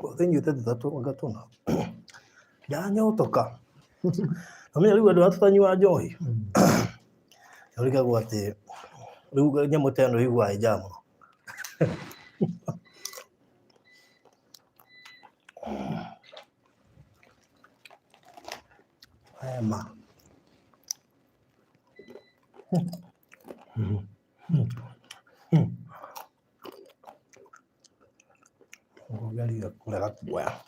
Thinyuite Thutha gatuna ndanyotoka amenya riu andu atutanyua njohi urigagwo ati riu nyamu teno igua njamo ema ugali Kurega kuoya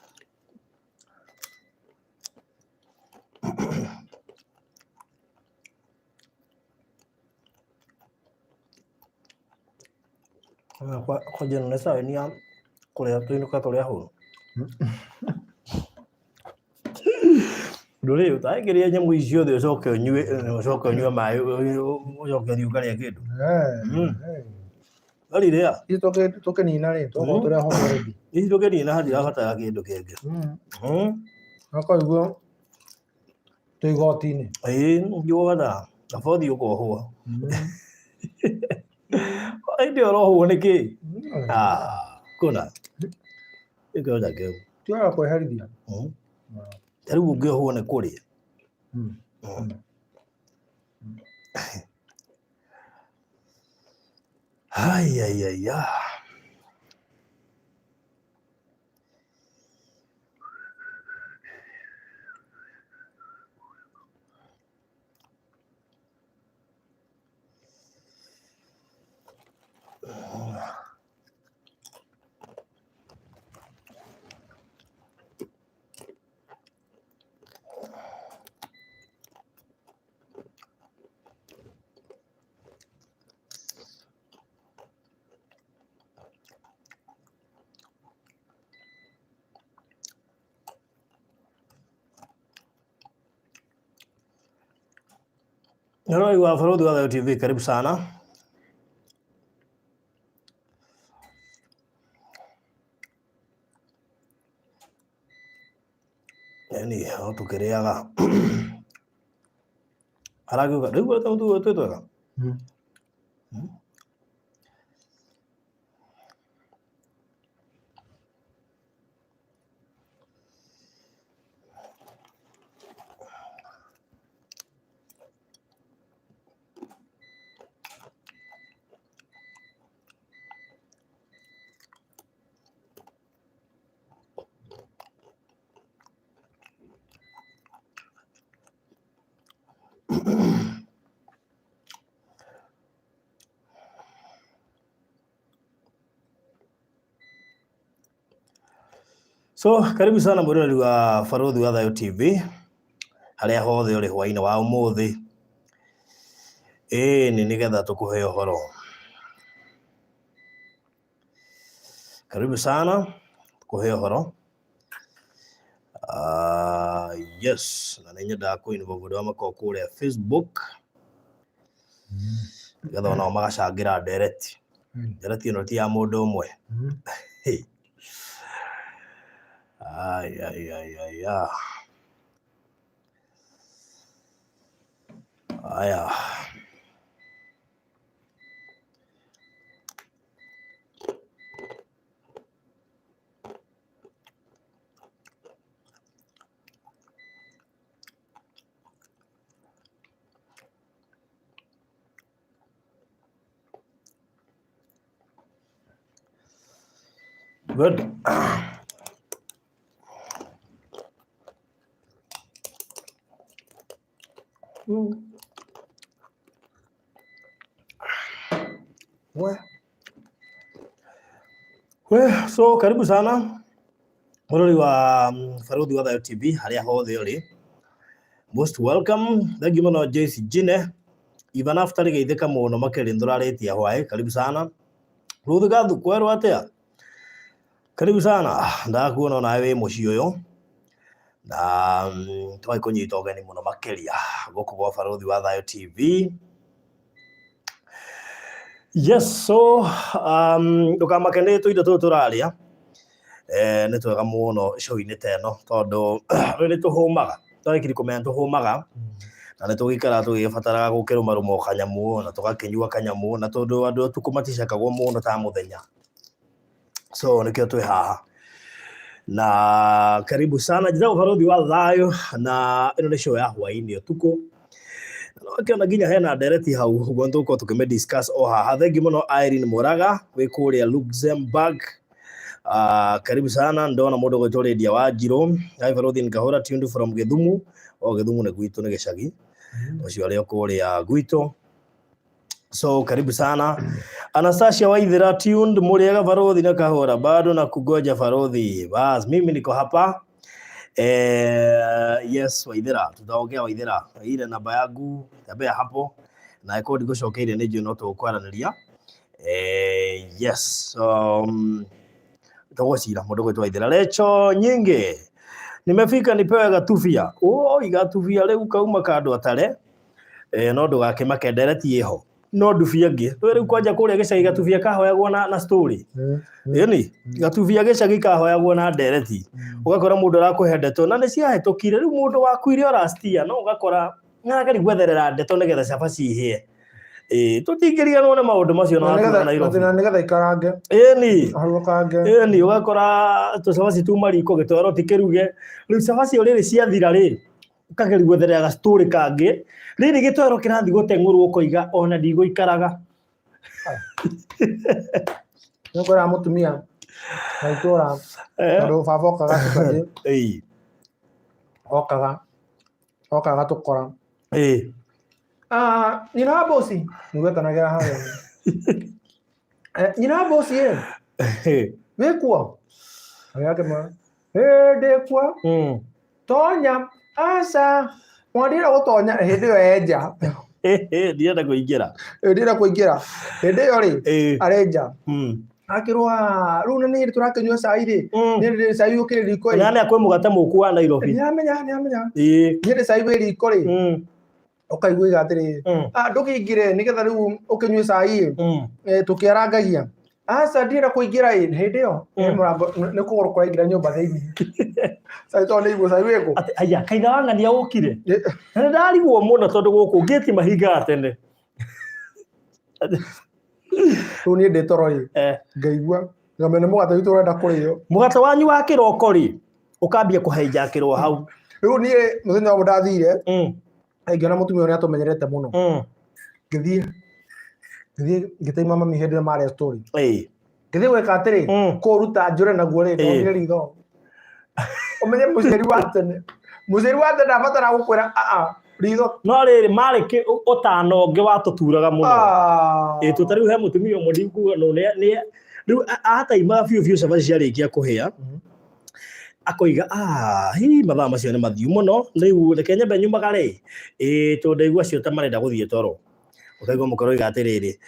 kwa jeno nesa ni ya kuria tuinuka turia huru nduri utaingiria nyamu icio the ucoke unyue mai ucoke thiu karia kindu aliria itoke nina ri to turia huru ready itoke nina hadi abatara kindu kingi akaigua tuigotini njugaga afothi ukohua ndio roho niki kuna ikoda keu tuara kweherithia riu ungiohwo ni kuria ai Hello, you are followed the TV. Karibu sana. Yani tukiriaga aragiuga riu tu twega So karibu sana murori wa Farodhi wa Thayo TV haria hothe uri hwaini wa umuthi ni nigetha tukuhe uhoro. Karibu sana tukuhe uhoro. Yes, na ninyenda kuinvolve wa mako kuria Facebook nigetha ona magacangira direct ino ti ya mundu umwe aya good. So karibu sana murori wa Farodhi wa Thayo TV haria hothe uri, most welcome. Thank you muno Joyce Jine even after geithika muno makiri nduraritia hwai. Karibu sana Ruthi Gathu kwerwa atia, karibu sana ndakuona nawe muci uyu na twai kunyita ugeni muno makiria guku gwa Farodhi wa Thayo TV. Yes, so ndukamakene tuindo tu turaria ni twega muno show-ini teno tondu ni tuhumaga twakiri comment tuhumaga na ni tugikara tugibataraga gukirumaruma kanyamu na tugakinyua kanyamu na tondu andu tukumaticakagwo muno ta muthenya, so nikio twi haha na karibu sana njitagwo Barothi wa Thayo, na ĩno nĩ show ya hwainĩ ũtukũ. Ũkĩona nginya hena ndereti hau ũguo tũgũkorwo tũkĩmĩ-discuss o haha. Thengiũ mũno Irene Mũraga wĩ kũrĩa Luxembourg. Karibu sana. Ndona mũndũ ũgwĩtwo Lydia Wanjirũ. Hi Barothi Nkahũra tuned from Gĩthumu. O Gĩthumu nĩ gwitũ, nĩ gĩcagi ũcio arĩ o kũrĩa gwitũ. So karibu sana. Anastasia Waithera tuned Muriega Barothi na Kahora bado na kugoja Barothi. Bas mimi niko hapa. Yes Waithera, tutaongea Waithera. Ile namba yangu tabia hapo na rekodi gũcokeire nĩ njũ no tũkwaranĩria. Yes. Tawashira mũndũ gwĩtwo Waithera. Lecho nyingi. Nimefika nipewe gatufia. Gatufia rĩu kauma kandũ atare. No ndũgakĩmake ndereti ĩho. No ndubia ngĩ rĩu kwanja kũrĩa gĩcagi gatubia kahoyagwo na story ĩni gatubia gĩcagi kahoyagwo na ndereti ũgakora mũndũ arakũhe ndeto na nĩ ciahĩtũkire rĩu mũndũ waku Irio rastia no ũgakora ng'agari gwetherera ndeto nĩgetha cabaci ihĩe tũtingĩriganwo nĩ maũndũ macio na Nairobi na nĩgetha ikarange ĩni ũgakora tũcabaci tuma riko gĩtwaro tikĩruge rĩu cabaci ĩyo rĩrĩ ciathira ũkageri gwetherera ga story kangĩ rĩrĩ gĩtwaro kĩrathi gũteng'ũrwo ũkoiga ona ndigũikaraga. Nĩũkora mũtumia na itũra tondũ baba okaga cukari okaga tũkora nyina wa bosi nĩgwetanagĩra harĩa nyina wa bosi wĩkuo agĩakĩma ndĩkuo tonya aca mwandĩra gũtonya hĩndĩ ĩyo enja ndirenda kũingĩra hĩndĩ ĩyo rĩ arenja akĩrwa rĩu na nĩ tũrakĩnyua cai rĩ nĩ cai ũkĩrĩ riko rĩ nĩ akwĩ mũgate mũku wa Nairobi nĩamenya nĩ cai wĩ riko rĩ ũkaigua igatĩrĩ ndũkĩingĩre nĩgetha rĩu ũkĩnyue cai tũkĩarangagia aca ndirenda kũingĩra hĩndĩ ĩyo nĩ kũgũrũ kũraingĩra nyũmba thĩinĩ cai tondũ nĩiguo cai wĩkũ aya kaitha wa ng'ania ũkire na nĩndarigwo mũno tondũ gũkũ ngĩti mahingaga tene rĩu niĩ ndĩ toro ngaigua ngamenya mũgate witũ ũrenda kũrĩo mũgate wanyu wa kĩroko rĩ ũkambia kũhenjakĩrwo hau rĩu niĩ mũthenya ũmwe ndathire ngĩona mũtumia ũrĩa atũmenyerete mũno ngĩthiĩ ngĩteima mami hĩndĩ ĩrĩa marĩa story ngĩthiĩ gwĩka atĩrĩ kũruta njũre naguo rĩ ndonire ritho ũmenye mũciari wa tene ndabatara gũkwĩra ritho no rĩrĩ marĩ ũtano ũngĩ watũturaga mũno tũta rĩu he mũtumia ũmwe ndikuga no rĩu ataimaga biũ cabaci ciarĩkia kũhĩa akoiga hihi mathaa macio nĩ mathiu mũno rĩu reke nyambe nyumagare tondũ ndaigua cio ta marenda gũthiĩ toro ũkaigua mũkoro iga atĩrĩrĩ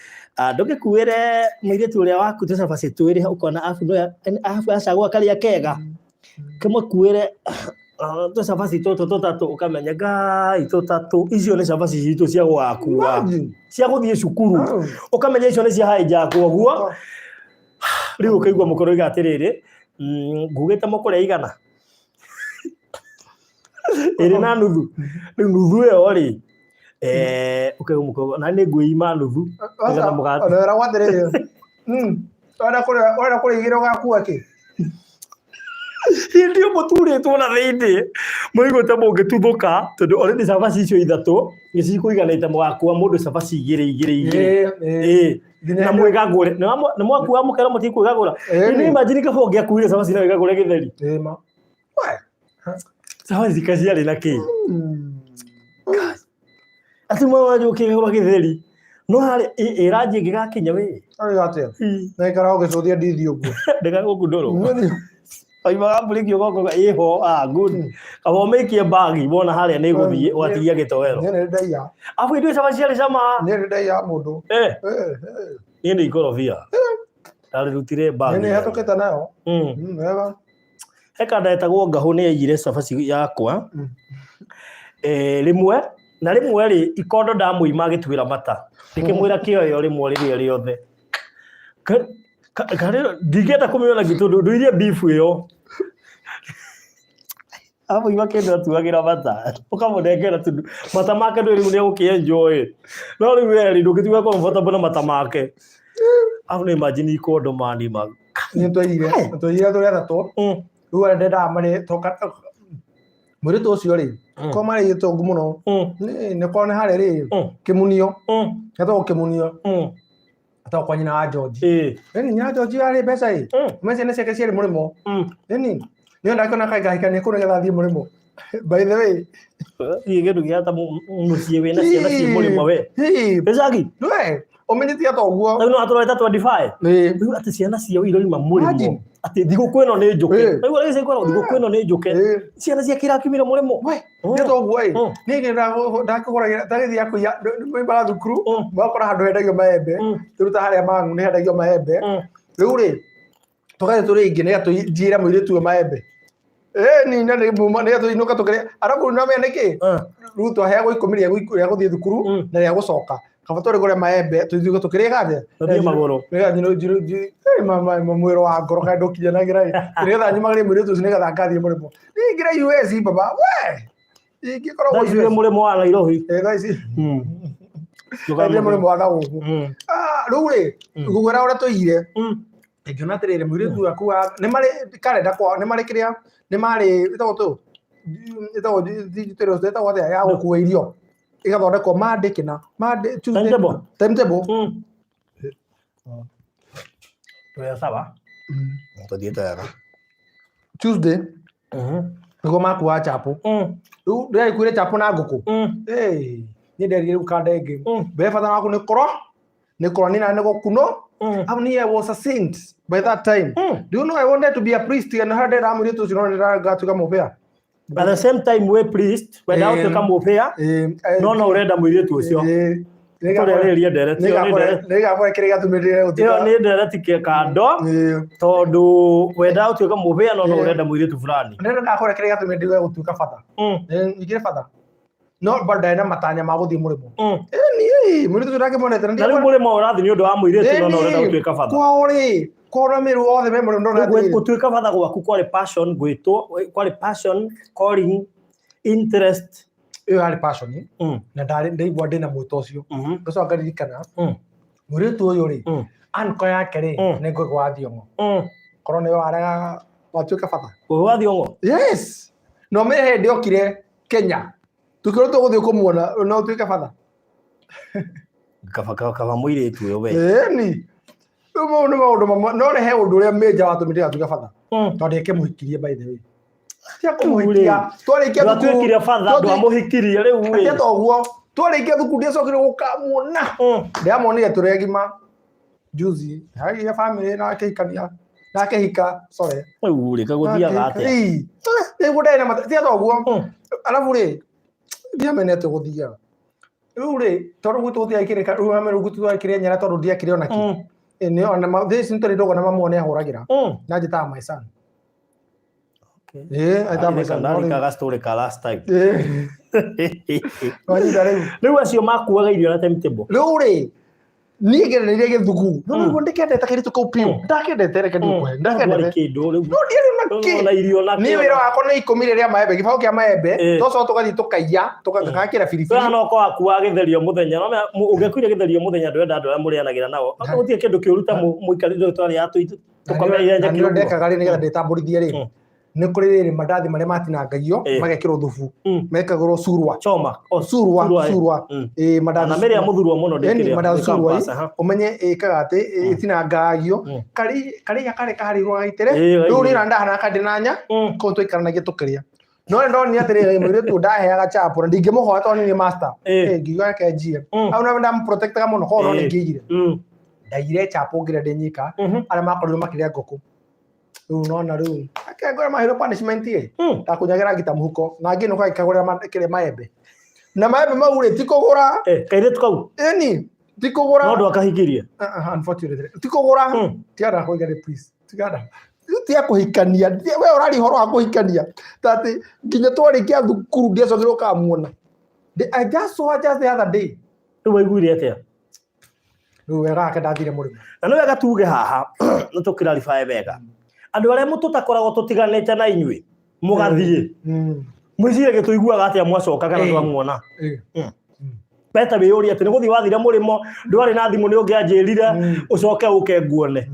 ndũgĩkuĩre mũirĩtu ũrĩa waku tũcabaci twĩrĩ ũkona abu acagũa karĩa kega kĩmũkuĩre tũcabaci tũtũ tũtatũ ũkamenya ngai tũtatũ icio nĩ cabaci citũ cia gũgakua cia gũthiĩ cukuru ũkamenya icio nĩ cia hijackwo guo rĩu ũkaigua mũkoro iga atĩrĩrĩ ngugĩte mũkũrĩa igana ĩrĩ na nuthu rĩu nuthu ĩyo rĩ ũkaigua mũkoro na nĩ ngwĩima nuthu nĩgetha mũgate ona wĩra gwathĩrĩrio wenda kũrĩa igĩrĩ ũgakua kĩ hĩndĩ ĩyo mũturĩtwo na thĩinĩ mũiguĩte mũngĩtuthũka tondũ already cabaci icio ithatũ nĩcikũiganĩte mũgakua mũndũ cabaci igĩrĩ na mwĩgagũre nĩ mwakua mũkera mũtikwĩgagũra nĩ imagine kaba ũngĩakuire cabaci na wĩgagũre gĩtheri cabaci kaciarĩ na kĩ atĩ mwana ũkĩgagũra gĩtheri no harĩ ranji ĩngĩgakinya wĩ na ikara ũgĩcũthia ndithi ũguo ndĩgagũkundũrwo oimaga mbũrĩkio goko ĩho good kaba ũmĩikie bagi wona harĩa nĩ gũthiĩ ũgatigia gĩtowero nĩ ndaiya afu indo cabaci ciarĩ cama nĩ ndaiya mũndũ niĩ nĩ ikorobia ndarĩrutire bagi nĩ hetũkĩte nayo wega he kanda etagwo Ngahũ nĩ yaiyire cabaci yakwa rĩmwe na rĩmwe rĩ ikondo ndamũima agĩtuĩra mata ndĩkĩmwĩra kĩoyo rĩmwe rĩrĩa rĩothe ndingĩenda kũmĩona gĩtũndũ ndũirie beef ĩyo hapo ima kĩndũ atuagĩra mata ũkamũnengera tondũ mata make ndũĩ rĩu nĩegũkĩenjoy no rĩu rĩ ndũngĩtuĩka comfortable na mata make hapo nĩ imagine ikondo mani mag nĩ tũire tũrĩa thatũ Rĩu ndenda mari toka mwĩrĩ ũcio rĩ ko mari gĩtongu mũno nĩ ko nĩ harĩ rĩ kĩmunio gĩtagwo kĩmunio atao kwa nyina wa George ni nyina George arĩ mbeca ĩ mbeca nĩ ciake ciarĩ mũrĩmo ni ndakĩona kaigahikania kũrĩa getha thiĩ mũrĩmo by the way gĩkĩndũ gĩa ta mũciĩ wĩna ciana ciĩ mũrĩmo we mbeca we umenyetie atogwo no atũreta 25 rĩu atĩ ciana ciao iroima mũrĩmo atĩ thigũkũ ĩno nĩ njũke rĩu arĩgĩce kwĩrwo thigũkũ ĩno nĩ njũke ciana ciakĩra kiumire mũrĩmo we nĩtogwo ĩ nĩ ndakĩgũragira ndagĩthiĩ akũiya mbaga thukuru makora handũ hendagio maembe tũruta harĩa mangu nĩ hendagio maembe rĩu rĩ tũgathiĩ tũrĩ ingĩ nĩ atũnjĩra mũirĩtu maembe ni nĩ atũinũka tũkĩrĩa arabu na mena nĩkĩ rĩu twaheagwo 10 rĩa gũthiĩ thukuru na rĩa gũcoka kaba tũrĩ gũrĩa maembe tũthiĩ tũkĩrĩa gaje tũthiĩ magũrũ mama mwĩro wa ngoro kaĩ ndũkinyanagira nĩgetha nyumagĩrie mũirĩtu ũcio nĩgetha ngathiĩ mũrĩmo ningĩra US baba we ingĩkorwo ũcio mũrĩmo wa Nairobi thaa ici nĩ mũrĩmo wa Gaũgũ rĩu rĩ ngũgwĩra ũrĩa tũigire ngĩona atĩrĩrĩ mũirĩtu akuwa nĩ marĩ karenda kwao nĩ marĩ kĩrĩa nĩ marĩ ĩtagwo atĩa ya gũkuua irio ĩgathondekwo Monday kĩna Monday Tuesday timetable Tuya sawa tũthiĩte wega Tuesday nĩguo makuua chapo rĩu ndĩraikuire chapo na ngũkũ niĩ nderire rĩu kandenge mbere bata waku nĩ koro nĩ gũkuno I was a saint by that time. Do you know I wanted to be a priest and I had that amri to gatuka mubea. At the same time we priest when out to come mubea. No urenda muiritu ucio. Nĩgakorĩria ndereti nĩgakorĩ kĩrĩa gatũmĩrire gũtuĩka nĩ ndereti kĩkando tondũ wenda ũtuĩka mũbĩa no ũrenda mũirĩtu fulani nĩgakorĩ kĩrĩa gatũmĩrire gũtuĩka bata igire bata no bado na matanya ma gũthiĩ mũrĩmo ni mũirĩtu ndakĩmonete na rĩu mũrĩmo ũrathiĩ nĩ ũndũ wa mũirĩtu no ũrenda gũtuĩka bata kwao rĩ kora mĩru othe me mũrĩmo no gũtuĩka bata gwaku kwarĩ passion gwĩtwo kwarĩ passion calling interest iyo ari passion na ndaigua ndina mwito ucio ngoco ngaririkana mũirĩtu ũyũ rĩ anko yake rĩ nĩ ngũgũ wa Thiongo korwo nĩ waraga watuĩka bata ngũgũ wa Thiongo yes no me hĩndĩ okire Kenya tukĩrwo tũgũthiĩ kũmuona no tuĩke bata kaba mũirĩtu ũyũ we ni nĩ maũndũ mamwe no rehe ũndũ ũrĩa major watũmĩte atuĩke bata tondũ ekĩmũhikirie by the way kumuhikia twarikia twatuĩkire bata ndwamuhikirie rĩu we atogwo twarikia thukuru ndicokire gũkamuona ndiamonire tũregima juzi hagi ya family na akĩhikania na akĩhika sorry rĩu rĩka gũthiaga atĩa rĩu ndena matati atogwo alafu rĩ ndiamenete gũthiaga rĩu rĩ tondũ gũtũthia ikĩrĩka rĩu ame gũtũthia ikĩrĩa nyara tondũ ndiakĩrĩ ona kĩ nĩ ona thĩci ntarĩ ndogo na mamone ahũragĩra na njĩtaga my son I thought my son ndarikaga story ka last time rĩu acio makuaga irio na timetable rĩu rĩ niĩ ngereire gĩthugu no ndikendete kĩrĩtu kau piu ndakendete reke ndikũhe ndakendete kĩndũ rĩu no ndiarĩ na irio na niĩ wĩra wakwa nĩ 10 rĩa maembe gĩbaũ kĩa maembe toco tũgathiĩ tũkaiya tũgakĩra biribiri no noko wakuwa gĩtherio mũthenya no ũngĩkuire gĩtherio mũthenya ndwenda andũ arĩa mũrĩanagĩra nao gũtirĩ kĩndũ kĩũruta mũikarĩre twarĩ ya tũkomeria nyaki no ndekaga rĩ nĩgetha ndĩtambũrithie rĩ nĩ kũrĩ rĩrĩ mandathi marĩa matinangagio magekĩrwo thubu mekagĩrwo surwa choma surwa mandathi na mĩrĩa mũthurwo mũno ndĩkĩrĩa mandathi surwa ũmenye ĩkaga atĩ itinangagio karĩa karĩ kaharĩirwo gaitere rĩu nĩ ndahana kandinanya ko tũikaranagia tũkĩrĩa no ndoni atĩrĩ mũirĩtu ndaheaga chapo na ndingĩmũhoya tondũ nĩ master ngiuga yake njie au na ndamprotectaga mũno ko no nĩngĩigire ndaigire chapo ngire ndĩnyika arĩa makorirwo makĩrĩa ngũkũ unaona rĩu akagora mahero punishment takunyagira ngita muhuko na ngĩ no kaikagora kĩrĩa maembe na maembe mau rĩ tikũgũra kairĩtu kau ni tikũgũra no ndwakahikirie unfortunately tikũgũra tiara kũigare please tigada tia kũhikania we ũrari horo wa kũhikania tati nginya twarikia thukuru ndiacokire kamuona I just saw just the other day rĩu waiguire atĩa rĩu wega akendathire mũrĩmo na nĩ wega tuge haha nĩ tũkĩraribae wega andũ arĩa mũtũtakoragwo tũtiganĩte na inyuĩ mũgathiĩ mwĩcire gĩtũiguaga atĩa mwacoka kana twamuona beta wĩyũria atĩ nĩ gũthiĩ wathire mũrĩmo ndwarĩ na thimũ nĩ ũngĩanjĩrire ũcoke ũke nguone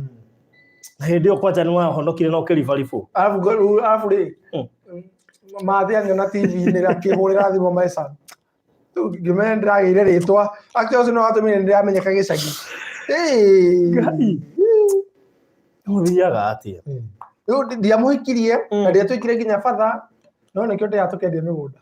Hindi kwanja ni wahonokire no kiribaribu Alafu ri mathi angena TV ni rakihurira thimo maica ngimenya ndiragire ritwa akio cino watumire ndiramenyeka gicagi ngai muthiaga atia riu ndiamuhikirie na ndiatwikire nginya batha no nikio ndiatukendia migunda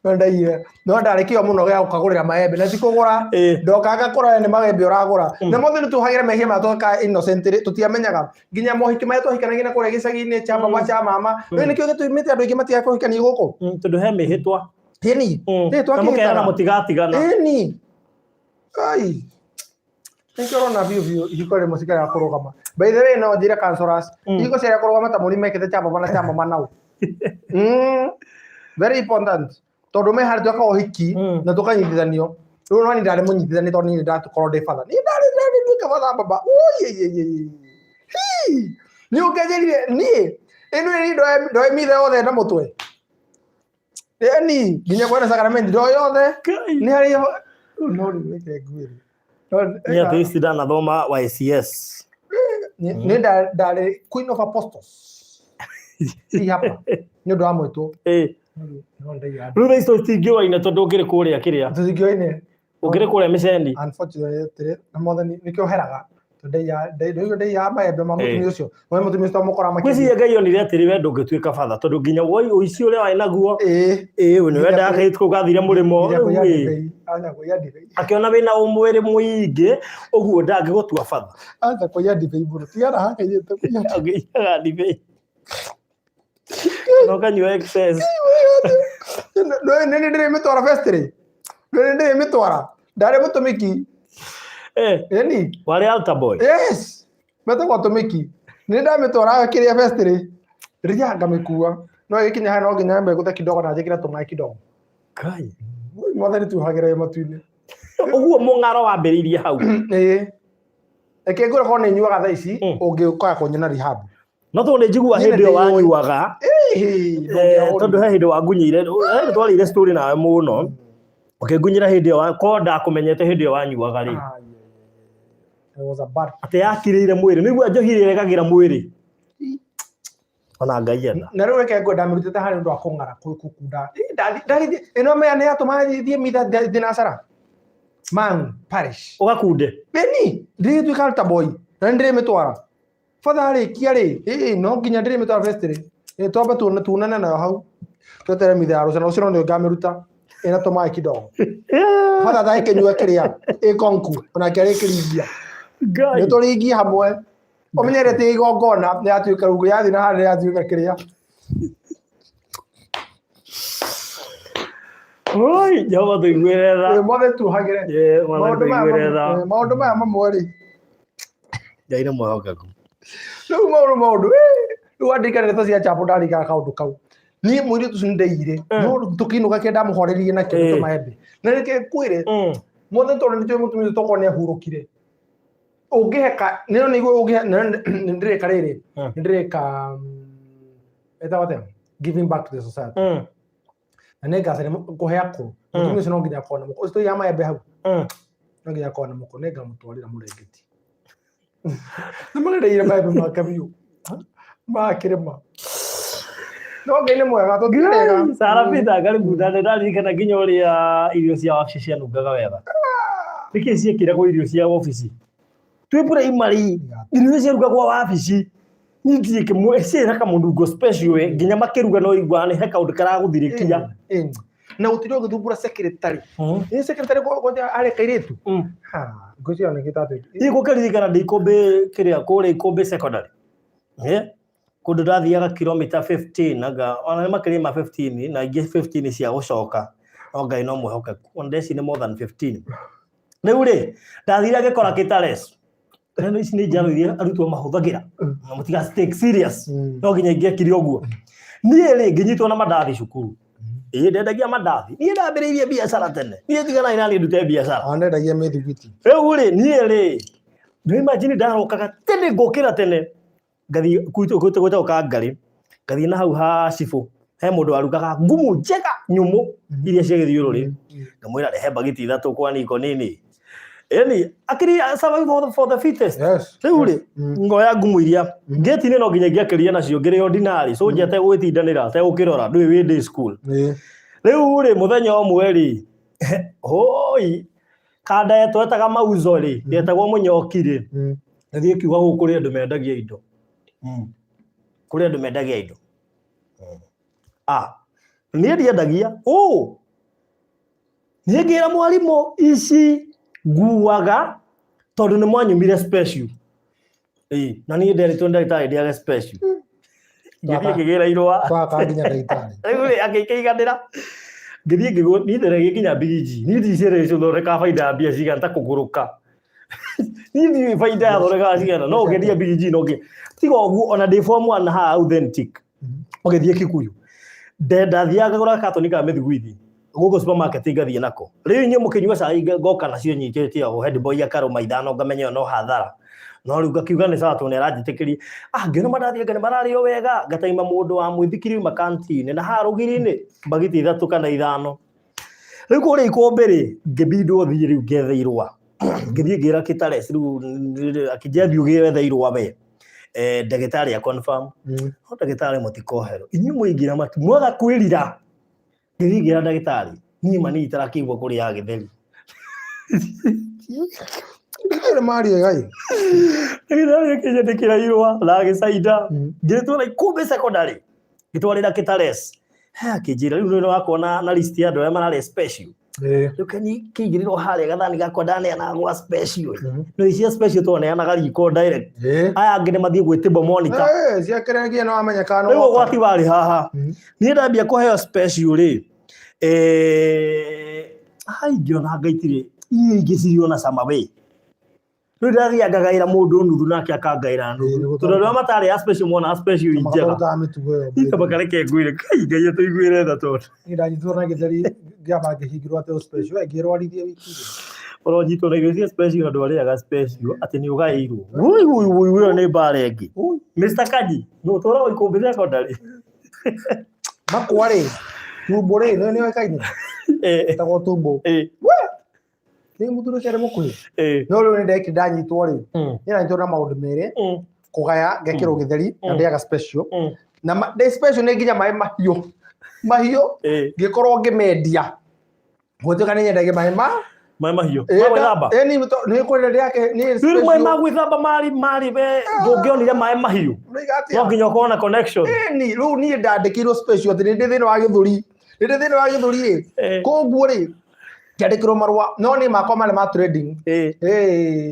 no ndaire no ndarikio muno gia ukagurira maembe na tikugura ndoka ngakora ni maembe uragura na mothe nituhagire mehia matoka innocent tutiamenyaga nginya mohiki maitwa hikanagira kuria gicagi-ini chamba kwa cha mama no nikio gituimite andu ingi matiga kuhikania guku tondu he mihitwa heni hitwa kihitana mutigatigana eni ai nikio na view ihikore musika ya kurugama by the way no njire cancerous iko cia kurugama ta muri mekete chamba bana chamba manau very important tondu me hari twaka uhiki na tukanyitithanio riu no ni ndari munyitithani tondu ni ndatukorwo ndi batha ni ndari kabatha baba ni ukejerire ni ino ni ndo mithe yothe na mutwe ni nginya kwena sakramenti ndo yothe ni hari no ni weke ngwiri ni ati sidana thoma YCS ni ndari Queen of Apostles si hapa ni ndo amwetwo Rura isto tingioine tondu ngire kuria kiria tingioine ngire kuria micendi unfortunately namothani nikio heraga ndeya maembe ma mutumi ucio we mutumi ucio mukora makiri kwisi ngai onire atiri we ndungituika batha tondu nginya woi uici uria wai naguo we wenda akaitwo gathire murimo akiona wina umwiri muingi uguo ndangigutua batha acha kuya ndibei buru tiara haka yete kuya ndibei no kanywa excess no nene ndire mitwara festire no ndire mitwara ndare mutumiki eni wale altar boy yes meta kwa tumiki ni ndamitwara kiria festire ria ngamikua no ikinya hano nginya mbe gutha kidogo na njikira tungai kidogo kai mwathani tuhagira matu-ini uguo mung'aro wambiririe hau eke ngura kone nyuaga thaa ici ungiuka kunyona rehab no tondu njigua hindi yo wanyuaga tondu he hindi wangunyire twarire story nawe muno ukingunyira hindi yo ko ndakumenyete hindi yo wanyuaga ri ate yakirire mwiri niguo njohire regagira mwiri ona ngai enda na riu reke ngwenda mirutite hari ndu akung'ara kukunda ndari ino me ane atuma thie mitha dinasara man parish ugakunde beni ndiri twika altar boy na ndiri mitwara father ri kiari no nginya ndiri mitwara festire twamba tunana nayo hau twetere mitha aruca na ucio no ngamiruta ina tuma kidogo father dai kenyua kiria konku ona kiari kiribia ngai ni turingia hamwe umenyerete igongona ni atuika rugu yathi na hari atuika kiria oi jawa tuigwirera mothe tuhagire maundu maya mamwe ri ngai ni mwehokeku riu maundu riu andikane ndeto cia chapo ndarika kaundu kau ni mwiri tucu ndeire no tukinuka kenda muhoreririe na kindu maembe na reke kwire mothe tondu ni twi mutumia toko ni ahurukire ungiheka nino niguo ndireka riri ndireka eta wate giving back to the society na nega sare kuhe akuru mutumia ucio no nginya akona muko ucio ya maembe hau no nginya akona muko nega mutwarira murengeti na magereire maembe makabiu makirema no ngai ni mwega tutirega sara pita gari budane ndarikana nginya uria irio cia wabici cianungaga wega niki ciekire kwa irio cia wabici twipura imari irio ciarugagwo wabici nindie kimwe ciera kamundu special we nginya makiruga no igwane he kaundu karaguthirikia na utiro guthumbura secretary ni secretary ko ari kairetu ngoci ona kitatu iko kiririkana ndikombe kiria kuri ikombe secondary kundu ndathiaga kilomita 15 naga ona makiri ma 15 na ingi 15 cia gucoka no ngai no mwehokeku on deci ni more than 15 riu ri ndathira gikora kitales no ici ni njaro iria arutwo mahuthagira na mutiga take serious no nginya ingekire uguo nie ri nginyitwo na mandathi cukuru ndendagia mandathi nie ndambiriirie biacara tene nie tigana ina ni ndute biacara ndendagia mithigiti riu ri nie ri no imagine ndarokaga tene ngokira tene ngathi gwita uka ngari ngathi na hau ha cibu he mundu arugaga ngumu njega nyumu iria cia githiururi ngamwira rehe bagiti 3 kwa niko nini yani akiri survive for the fittest. Yes. Riu ngoya ngumu iria ngeti-inĩ no nginya ngĩakĩria nacio ngĩrĩ ordinary so njete gwĩtindanĩra te gũkĩrora ndũĩ wĩ day school. Riu mũthenya ũmwe hoi kanda yetu etaga mauzo yetagwo mũnyoki ngathiĩ kiuga gũkũ kũrĩ andũ mendagia indo. Kũrĩ andũ mendagia indo. Niĩ ndiendagia niĩ ngĩra mwarimũ ici nguaga tondũ nĩ mwanyumire special. Na niĩ nderitwo ndagĩtarĩ ndiage special. Ngĩthiĩ ngĩgĩra irũa nginya ndagĩtarĩ. Rĩu agĩkĩiganĩra ngĩthiĩ niĩ nderegie nginya bigi niĩ ndicere thondeka baida mbia cigana ta kũgũrũka. Niĩ ndiũĩ baida yathondekaga cigana no ũgerie bigi no tiga ũguo ona ndĩ form 1 haha authentic ũgĩthiĩ Kikuyu ndathiaga gũra katoni ka mĩthiguithi gũkũ supermarket ngathiĩ nako. Rĩu inyuĩ mũkĩnyua cai ngoka nacio nyitĩtie o head boy akarũma ithano ngamenya no hathara. No rĩu ngakiuga nĩ sawa tondũ nĩaranjĩtĩkĩria ngĩona marathiĩ nĩ mararĩo wega ngataima mũndũ wa mwĩthikiri makantini na haha rũgiri-inĩ mbagiti 3 kana 5. Rĩu kũrĩa ikũmbĩ ngĩbindwo thiĩ rĩu ngethe irũa ngĩthiĩ ngĩra Kitales rĩu akĩnjathiĩ ũgĩethe irũa we ndagĩtarĩ ya confirm no ndagĩtarĩ mũtikoherwo inyuĩ mũingĩra matu mwaga kwĩrira. Ngĩthiĩ ngĩra ndagĩtarĩ niĩ mani itarakĩigua kũrĩa gĩtheri. Ndagĩtarĩ Mario gai. Ndagĩtarĩ akĩnyandĩkĩra irũa na agĩcaida ngĩtwara ikũmbĩ secondary ngĩtwarĩra Kitales. Akĩnjĩra rĩu nĩ wakona na list ya andũ arĩa mararĩa special. Rĩu kĩingĩrĩrwo harĩa gathani gakwa ndaneana gwa special. No icia special twaneanaga riko direct. Aya angĩ nĩ mathiĩ gwĩtĩmbo monitor. Ciakĩrĩgie no amenyeka no. Rĩu ũgwati warĩ haha. Niĩ ndambia kũheo special ingĩona ngaitire ingĩ cirio na cama we. Rĩu ndathiĩ ngagaĩra mũndũ nuthu nake akangaĩra nuthu. Tondũ rĩrĩa matarĩ ya special mona special njega. Kaba kareke ngwĩre kai ngai tũiguĩre tha tondũ. Niĩ ndanyitwo na gĩtheri ngĩamba ngĩhingĩrwo atĩ special ngĩrwarithie wiki ĩyo. Ũronyitwo na irio cia special andũ arĩaga special atĩ nĩ ũgaĩirwo. Ĩyo nĩ mbara ĩngĩ. Mr. Kaji no tũra wa ikũmbĩ secondary. Makwarĩ tumbo nĩ oĩkaine. Etagwo tumbo. Nĩ Muthuri ũcio arĩ mũkuhĩ. No rĩu nĩ ndanyitwo rĩ nĩ ndanyitwo na maũndũ merĩ kũgaya ngekĩrwo gĩtheri na ndĩaga special na ndĩ special nĩ nginya maĩ mahiũ ngĩkorwo ngĩmendia gũtuĩka nĩ nyendagia maĩ mahiũ gwĩthamba nĩ kũrĩa yake nĩ special maĩ ma gwĩthamba marĩ ndũngĩonire maĩ mahiũ no nginya ũkorwo na connection. Rĩu niĩ ndandĩkĩirwo special atĩ nĩ ndĩ thĩinĩ wa gĩthũri koguo rĩ ngĩandĩkĩrwo marũa no nĩ makwa marĩ ma trading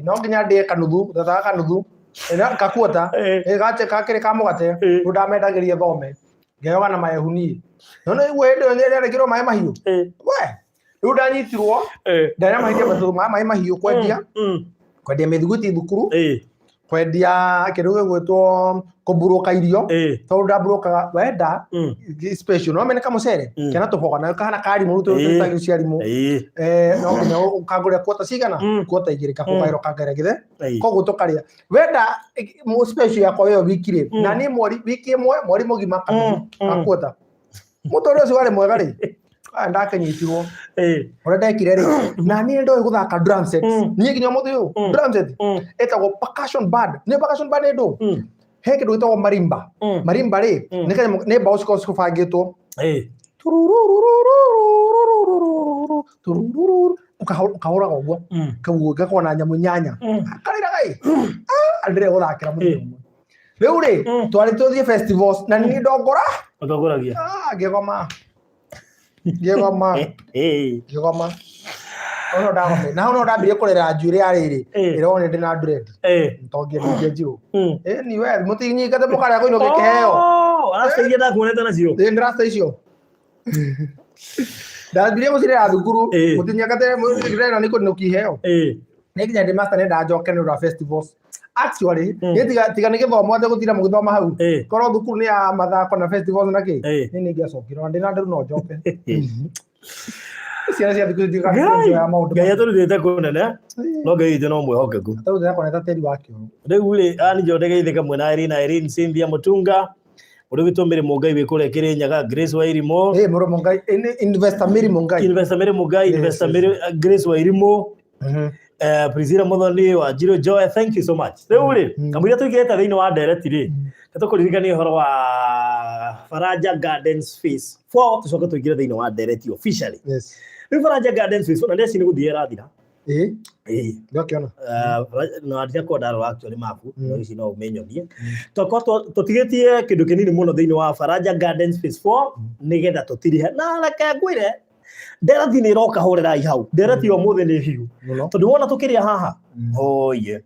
no nginya ndĩe kanuthu thataga kanuthu kakuota gakĩrĩ ka mũgate rĩu ndamendagĩria thome ngeoga na mahehu niĩ no nĩ guo hĩndĩ ĩyo nĩandĩkĩrwo maĩ mahiũ rĩu ndanyitirwo ndana maĩ mahiũ kwendia mĩthiguiti thukuru kwendia kĩndũ gĩgwĩtwo kũmburũka irio tondũ ndamburũkaga wenda special no meneka mũcere kena tũboga nayo kahana karimũ rĩu tũtagio cia rimũ no nginya ũkagũrĩra kuota cigana kuota 2 kakũgaĩrwo kangaĩra gĩthe koguo tũkarĩa wenda special yakwa ĩyo wiki rĩ na niĩ wiki ĩmwe mweri mũgima kakuota mũtũrĩ ũcio warĩ mwega rĩ ndakĩnyitirwo ũrĩa ndekire rĩ na niĩ ndoĩ gũthaka drum set niĩ nginya mũthĩ ũyũ drum set ĩtagwo percussion band nĩ percussion band ndũ he kĩndũ gĩtagwo marimba rĩ nĩ mbaũ cikoragwo cikũbangĩtwo ũkahũraga ũguo kaguo gakorwo na nyamũ inyanya karĩraga ndĩrĩ gũthakĩra mũthenya ũmwe rĩu rĩ twarĩ tũthiĩ festivals na niĩ ndongoragia ngĩgoma na hau no ndambire kũrera njuĩrĩ ya rĩrĩ ĩrona ndĩ na dread ntongia ndingĩ njirũ ni we mũtinyingate mũkarĩa kũinwo gĩkĩheo araceithia ndakuonete nacio ndĩrasta icio ndambire gũcirera thukuru mũtinyingate mũtirena nĩ kũinũkia iheo nĩ nginya ndĩ master nĩ ndanjoke nĩ ũndũ wa festivals actually tiga nĩ gĩthomo atĩ gũtira mũgĩthoma hau korwo thukuru nĩ ya mathako na festivals na kĩ nĩ ningĩacokire ndĩ na nderu no njoke ciana cia thikũ ici ya maũndũ ngai atũrutĩte kũnene no ngai witũ no mwĩhokeku atũrutĩte kũnene ta tĩri wa kĩoro rĩu rĩ ani njo ndegeithĩke mwena Irene Cynthia Mutunga ũrĩ gĩtũmĩrĩ Mũngai wĩ kũrĩa Kĩrĩnyaga Grace wa Irimũ mũro Mũngai investor Mary Mũngai Grace wa Irimũ Priscilla Muthuri wa Jiro Joy, thank you so much. Reuri kamwira tuigete thiini wa direct ri tukuririkania uhoro wa Faraja Gardens Phase 4 tucoka tuigire thiini wa direct officially. Yes. Faraja Gardens Phase 4 na ndeci ni guthira thira. Ndakiona. No atia ko daro actually mapu no ici no umenyonie. Tutigetie kindu kinini muno thiini wa Faraja Gardens Phase 4 nigetha tutirihe na reke ngwire Derati ni roka horera ihau. Derati o muthe ni hiu. Tondu wona tukiria haha. Oh yeah.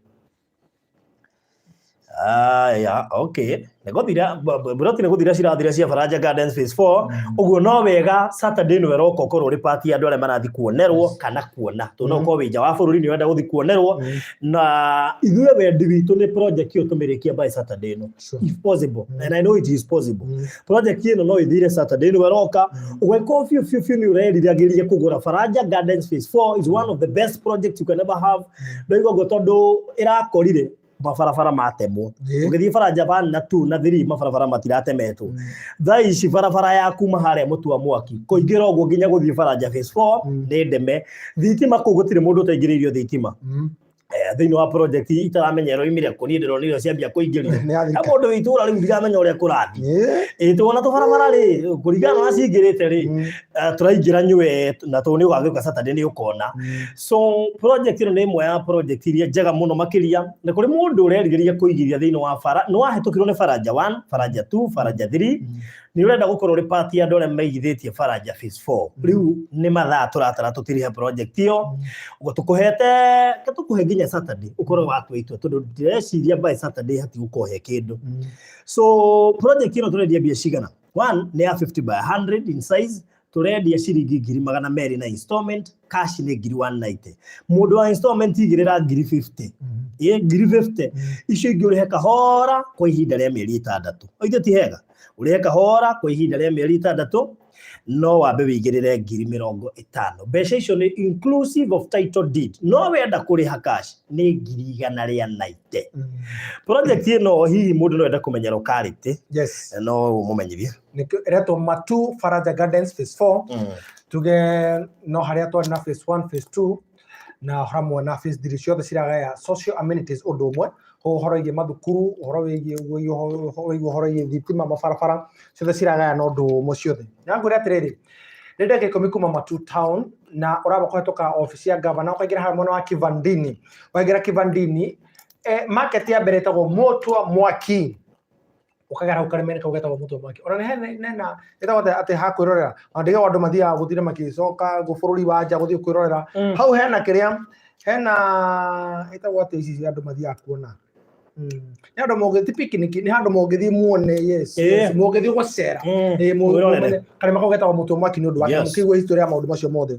Yeah, okay. Negothira buroti negothira cirathira cia Faraja Gardens Phase 4. Uguo no wega Saturday no roka ukorwo ri party andu are marathi kuonerwo kana kuona. Tu no ko wija wa bururi ni wenda guthi kuonerwo na ithuwe wendi witu ni project yo tumirikia by Saturday no. If possible. And I know it is possible. Project ino no ithire Saturday no roka. Ugeko fiu ni uredi agirie kugura Faraja Gardens Phase 4 is one of the best projects you can ever have. Ndoigo gotondo irakorire mafarafara matemo ugithii Faraja van na 2 na 3 mafarafara matiratemetwo thaa ici farafara yaku mahare mutu wa mwaki kuingira uguo nginya guthii Faraja Phase 4 ni ndeme thitima ku gutire mundu utaingiririo thitima thiini wa project itaramenyero imire kuni ndiro nirio ciambia kuingirire mundu witura riu ndiramenya uria kurathi tuona tufarafara ri kurigana na cingirite ri turaingira nywe na tu ni ugagika Saturday ni ukona so project ino ni imwe ya project iria njega muno makiria na kuri mundu urerigeria kuigiria thiini wa no ahetukirwo ni Faraja 1 Faraja 2 Faraja 3 ni urenda gukorwo ri party andu aria meigithitie Faraja Phase 4 riu ni mathaa turatara tutirihe project iyo ugo tukuhe nginya Saturday ukorwo watwitu tondu direciria by Saturday hati gukohe kindu so project ino turendia bia cigana one ni ya 50 by 100 in size turendia ciringi 200 na installment cash ni 190 mundu wa installment igirira 50 50 icio ingi urihe kahora kwa ihinda ria mieri 6 oithe ti hega urihe kahora kwa ihinda ria mieri 6 no wambe wigirire 50,000 mbeca icio ni inclusive of title deed no wenda kuriha cash ni 190 project ino hihi mundu no wenda kumenya locality yes no mumenyithie ni reto matu Faraja Gardens Phase 4 tuge no haria to na Phase 1 Phase 2 na hamwe na Phase 3 ciothe ciragaya social amenities undu umwe horo ige mathukuru horo ige thitima mafarafara ciothe ciragaya no ndu umwe ciothe nyangure atiriri ndeke komikuma matu town na uraba kuhetoka ofisi ya governor ukagira ha mwana wa Kivandini wagira Kivandini market ya bereta go motwa mwaki ukagara ukaremene kaugeta go motwa mwaki ora nena itagote ate ha kwirorera andige wandu mathia gutire makicoka go bururi wanja guthie kwirorera hau hena kiria hena itagote ici andu mathia kuona ni andu mogethi picnic ni andu mogethi muone yes mogethi gocera muone kare makogeta go motwa mwaki ni undu wa mukigwa history ya maundu macio mothe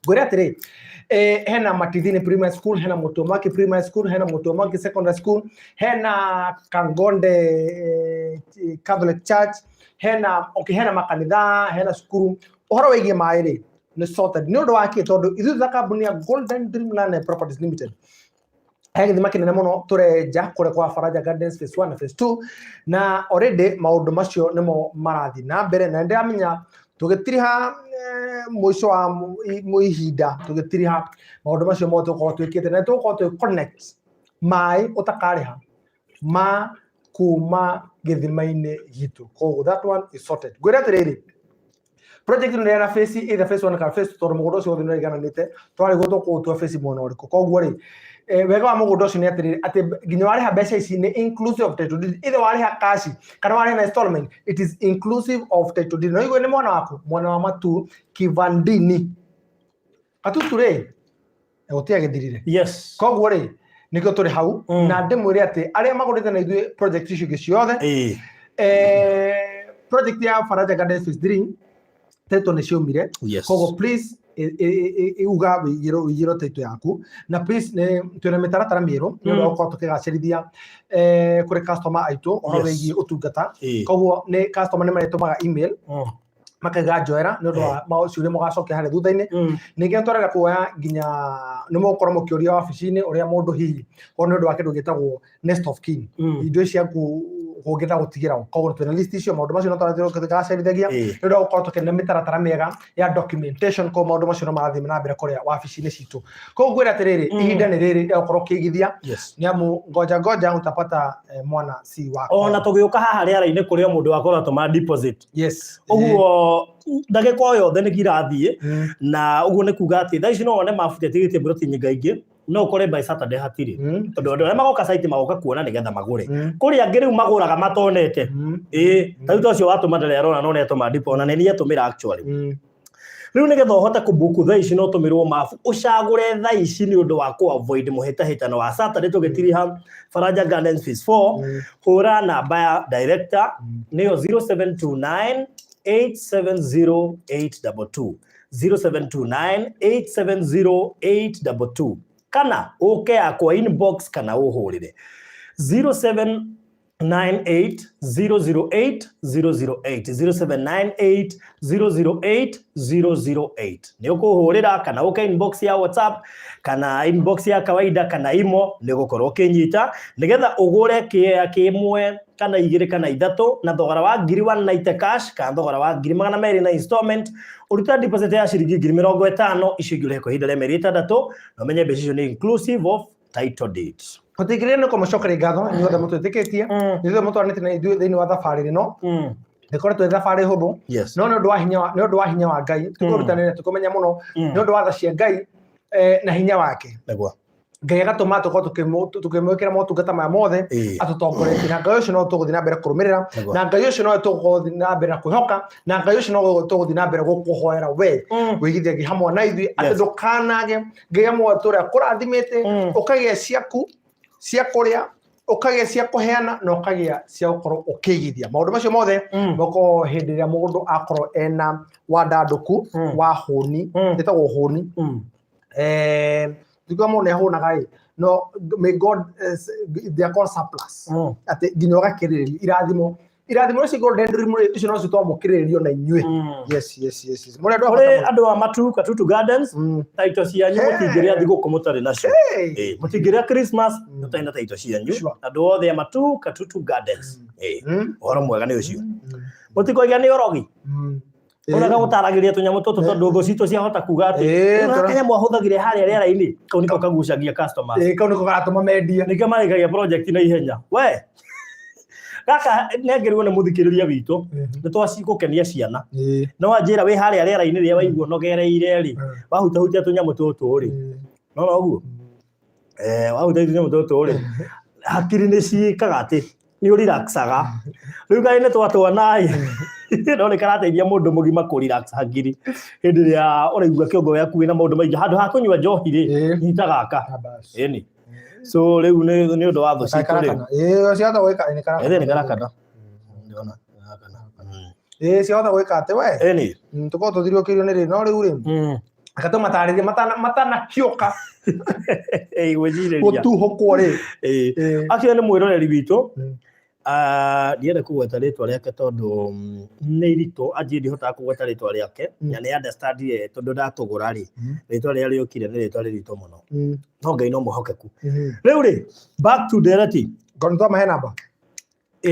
ngore atiri hena Matithini primary school hena Mutomaki primary school hena Mutomaki secondary school hena Kangonde Catholic church hena makanitha hena skuru uhoro wigie mairi ni sorted ni undu wake tondu ithu kambuni ya Golden Dreamland Properties Limited hegi makine muno tureja kure kwa Faraja Gardens Phase 1 na Phase 2 na already maundu macio nimo marathi na mbere na ndiamenya tugitiriha mwisho wa muihinda tugitiriha maundu macio mothe ko twikite na tuko tu connect mai utakariha ma kuma githima-ini gitu ko that one is sorted gwira tiriri project no na phase either Phase 1 ka Phase 2 tor mugodo cio thino igananite twari goto ko tu phase mono riko ko gwori wega wa mugodo cio ni atiriri ati ginya wari ha mbeca ici ni inclusive of title deed either wari ha cash kana wari na installment it is inclusive of title deed no igwe ni mwana wako mwana wa Matu Kivandini atuture utia githirire yes ko gwori nikyo turi hau na ndemwire ati aria magurite na ithu project icio ciothe project ya Faraja Gardens Phase 3 title ni ciumire kogo please uga wigiro title yaku na please twina mitaratara miru ni ndo ko tukigacirithia kuri customer aitu oro wigi utungata kogo ni customer ni maritumaga email makaga joera no ndo maciure mugacoke hari thutha-ini ninge twarega kuoya nginya ni mukoro mukiuria office-ini uria mundu hihi ono ndo wake ndugitagwo next of kin indo cia ku kũngĩtha gũtigĩra koguo twĩna list icio maũndũ macio no tũracerithĩgia nĩ ũndũ wa gũkorwo tũkĩna mĩtaratara mĩega ya documentation kwa maũndũ macio no marathiĩ na mbere kũrĩa wabici-inĩ citũ koguo ngwĩra atĩrĩrĩ ihinda nĩ rĩrĩ rĩa gũkorwo ũkĩigithia nĩ amu ngoja utapata mwana si wako ona tũgĩũka haha rĩera-inĩ kũrĩa mũndũ wakorwo atũma deposit ũguo ndagĩka o yothe nĩ kĩrathiĩ na ũguo nĩ kuga atĩ thaa ici no wone mabuti atigĩtie mburoti nyingaingĩ no ũkore by Saturday hatirĩ tondũ andũ arĩa magoka site magoka kuona nĩgetha magũre kũrĩa angĩ rĩu magũraga matonete ta rĩu ũcio watũma ndarĩ arona no nĩatũma ndipo na nĩ atũmĩra actually rĩu nĩgetha ũhote kũbook thaa ici no tũmĩrwo mabu ũcagũre thaa ici nĩ ũndũ wa ku avoid mũhĩtahĩtano wa Saturday tũgĩtiriha Faraja Gardens Phase 4 hũra namba ya director nĩyo 0729 870 822 0729 870 822 kana ũke yakwa inbox kana ũhũrĩre 0798 008 008 0798 008 008 nĩ ũkũhũrĩra kana ũke inbox ya WhatsApp kana inbox ya kawaida kana imo nĩ gũkorwo kĩnyita nĩgetha ũgũre kĩmwe kana igĩrĩ kana ithatũ na thogora wa 190 cash kana thogora wa 200 na installment uruta deposit ya ciringi 50,000 icio ingĩrĩhe ihinda rĩa mĩeri 6 na ũmenye mbeca icio nĩ inclusive of title deed Hotigire no kũmũcokeria ngatho nĩ wothe mũtwĩtĩkĩtie nĩ wothe mũtwaranĩtie na ithuĩ thĩinĩ wa thabarĩ ĩno nĩkoretwo ĩ thabarĩ hũthũ no nĩ ũndũ wa hinya wa Ngai tũkũrutanĩre tũkũmenya mũno nĩ ũndũ wa tha cia Ngai na hinya wake Ngai agatũma tũkorwo tũkĩmwĩkĩra motungata maya mothe atũtongoretie na Ngai ũcio no tũgũthiĩ na mbere kũrũmĩrĩra na Ngai ũcio no tũgũthiĩ na mbere na kwĩhoka na Ngai ũcio no tũgũthiĩ na mbere gũkũhoera we wĩigithagia hamwe na ithuĩ atĩ ndũkanage Ngai amwe tũrĩa kũrathimĩte ũkagĩa ciaku cia kũrĩa ũkagĩa cia kũheana na ũkagĩa cia gũkorwo ũkĩigithia maũndũ macio mothe moko hĩndĩ ĩrĩa mũndũ akorwo ena wandandũku wa hũni ĩtagwo hũni Ndiga mũndũ nĩahũnaga no may God they are called surplus atĩ nginya ũgakĩrĩrĩrio irathimo icio golden dream icio no citwamũkĩrĩrĩrio na inyuĩ yes andũ a Thutha Gardens taito cianyu mũtingĩrĩa thigũkũ mũtarĩ nacio mũtingĩrĩa Christmas mũtarĩ na taito cianyu andũ othe a Thutha Gardens ũhoro mwega nĩ ũcio mũtikoiga nĩ orogi Kurega gũtaragĩria tũnyamũ tũtũ tondũ thũ citũ ciahota kuga atĩ Kenya mwahũthagĩre harĩa rĩera-inĩ kau nĩko kagucagia customers kau nĩko gatũma mendia nĩkĩo marĩkagia project na ihenya we gaka nĩangĩrwo nĩ mũthikĩrĩria witũ nĩ twacigũkenia ciana no anjĩra wĩ harĩa rĩera-inĩ rĩa waigua nogereire rĩ wahutahutia tũnyamũ tũtũ rĩ no ũguo wahutahutia tũnyamũ tũtũ rĩ hakiri nĩ ciĩkaga atĩ nĩ ũrelaxaga rĩu kaĩ nĩ twatwana no nĩ karateithia mũndũ mũgima kũrelax hakiri hĩndĩ ĩrĩa ũraigua kĩongo gĩaku wĩna maũndũ maingĩ handũ ha kũnyua njohi rĩ nyita gaka ĩni so rĩu nĩ ũndũ wa thũ citũ rĩ ciahota gwĩka nĩ karakana ciahota gwĩka atĩ we ĩni tũkorwo tũthirũkĩirio nĩ rĩ no rĩu rĩ akatũmatarĩria matanakĩũka gũtuhũkwo rĩ acio nĩ mwĩroreri witũ ndienda kũgweta rĩtwa rĩake tondũ nĩ iritũ anjĩ ndihotaga kũgweta rĩtwa rĩake na nĩ understand tondũ ndatũgũra rĩ rĩtwa rĩrĩa rĩokire nĩ rĩtwa rĩritũ mũno no Ngai no mũhokeku rĩu rĩ back to directly ngonitwa mahe namba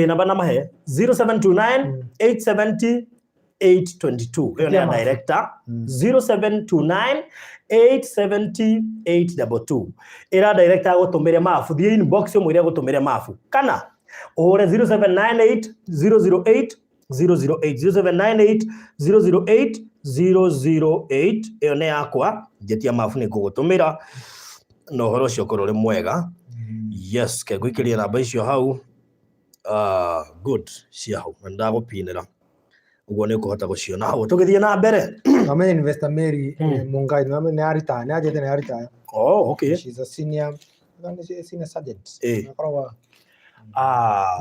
namba na mahe 0729 870 822 hiyo ni director 0729 870 822 ira director gũtũmĩre mafu thie inbox ũmwĩre gũtũmĩre mafu kana ũhũre 0798 008 008 0798 008 ĩyo nĩ yakwa njetia mafu nĩ kũgũtũmĩra na ũhoro ũcio ũkorwo ũrĩ mwega yes ke gwĩkĩria namba icio hau good cia hau na ndagũpinĩra uguo nĩ ũkũhota gũciona hau tũgĩthiĩ na mbere Mama Investor Mary Mungai nĩ arita nĩ ajete nĩ arita okay she's a senior sergeant akoragwo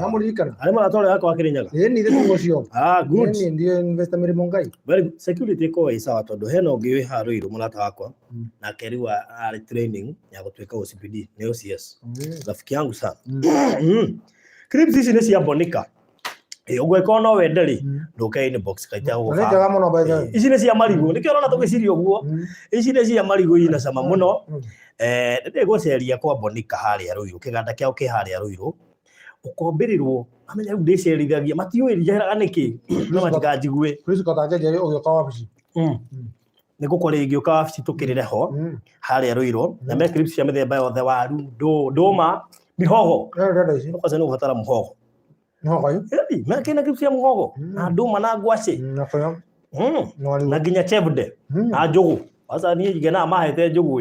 namũririkana arĩ maratwara yakwa Kĩrĩnyaga nĩ thĩ ũcio good ndio Investor Mary Mungai well security ko isawa tondũ hena ũngĩ wĩ harũ irũ mũrata wakwa na keriwa arĩ training ya gũtuĩka OCPD nĩ OCS rafiki yangu sana clips ici nĩ cia Bonica ũgwĩka no wende rĩ ndũke inbox kaita gũka nĩ njega mũno by the way ici nĩ cia marigũ nĩkĩo ũrona tũgĩciria ũguo ici nĩ cia marigũ ina cama mũno ndĩgũceria kwa Bonica harĩa Rũirũ kĩganda kĩao kĩ harĩa Rũirũ ũkombĩrĩrwo amenya rĩu ndĩcerithagia matiũĩ njeraga nĩkĩ no matikanjigue Chris kotaje je ũgĩũka wabici nĩ gũkorwo ingĩũka wabici tũkĩrĩre ho harĩa Rũirũ na me clips cia mĩthemba yothe waru ndũma mihogo ũkoze nĩ ũbatara mũhogo me kĩna clips cia mũhogo na ndũma na ngwacĩ na nginya chevde na njũgũ sasa niĩ ngenaga mahete njũgũ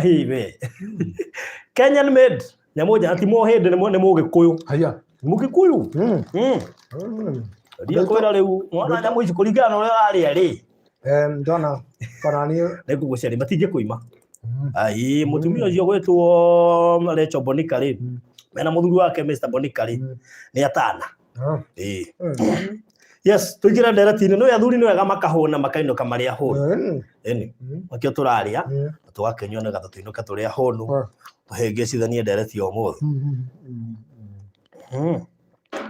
hiwe Kenyan made nyamũ njega ti mohĩndĩ nĩ mũgĩkũyũ haya mũgĩkũyũ ndia kwĩra rĩu mwana nyamũ ici kũringana na ũrĩa ararĩa rĩ ndona kana niĩ nĩngũgũcaria matingĩkũima ai mũtumia ũcio gwĩtwo Rachel Bonica rĩ mena mũthuri wake Mr Bonica rĩ nĩ atana yes tũingĩra ndereti-inĩ no athuri nĩ wega makahũna makainũka marĩa hũnu eni makĩo tũrarĩa tũgakenywo nĩ gatũ tũinũke tũrĩa hũnu tũhĩngĩcithanie ndereti ũmũthĩ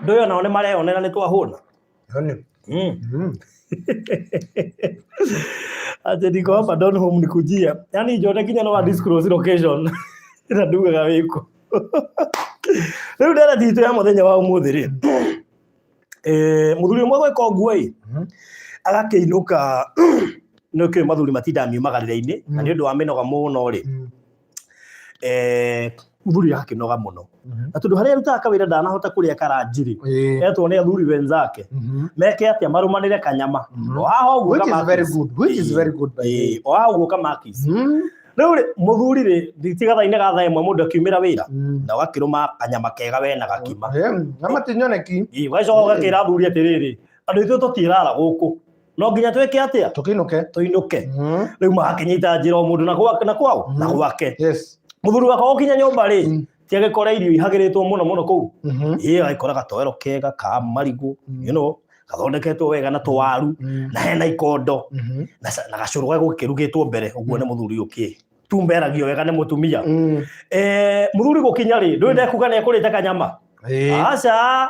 ndoyo nao nĩ mareyonera nĩ twahũna ati niko hapa don home nikujia yani njone kinya no disclose location ina ndugaga wiko rĩu ndereti itũ ya mũthenya wa ũmũthĩ rĩ mũthuri ũmwe gwĩka ũguo ĩ agakĩinũka nĩkĩo mathuri matinda miumagarĩra-inĩ na nĩ ũndũ wa mĩnoga mũno rĩ mũthuri akĩnoga mũno na tondũ harĩa arutaga kawĩra ndanahota kũrĩa karanji rĩ etwo nĩ athuri wenzake meke atĩa marũmanĩre kanyama haha ũguo which is very good o haha ũguo kamakis rĩu rĩ mũthuri rĩ tigatha-inĩ ga thaa ĩmwe mũndũ akiumĩra wĩra na ũgakĩrũma kanyama kega we na gakima na matinyoneki ũgacoka ũgakĩra athuri atĩrĩrĩ andũ ithuĩ tũtiĩrara gũkũ no nginya twĩke atĩa tũinũke rĩu magakĩnyita njĩra o mũndũ na kwao na gwake mũthuri wakwa gũkinya nyũmba rĩ tiagĩkora irio ihagĩrĩtwo mũno kũu agĩkora gatoero kega ka marigũ gathondeketwo wega na tũwaru na hena ikondo na gacũrũ gagũkĩrugĩtwo mbere ũguo nĩ mũthuri ũkĩ tumberagio wega nĩ mũtumia mũthuri gũkinya rĩ ndũĩ ndekuga nĩ ekũrĩte kanyama aca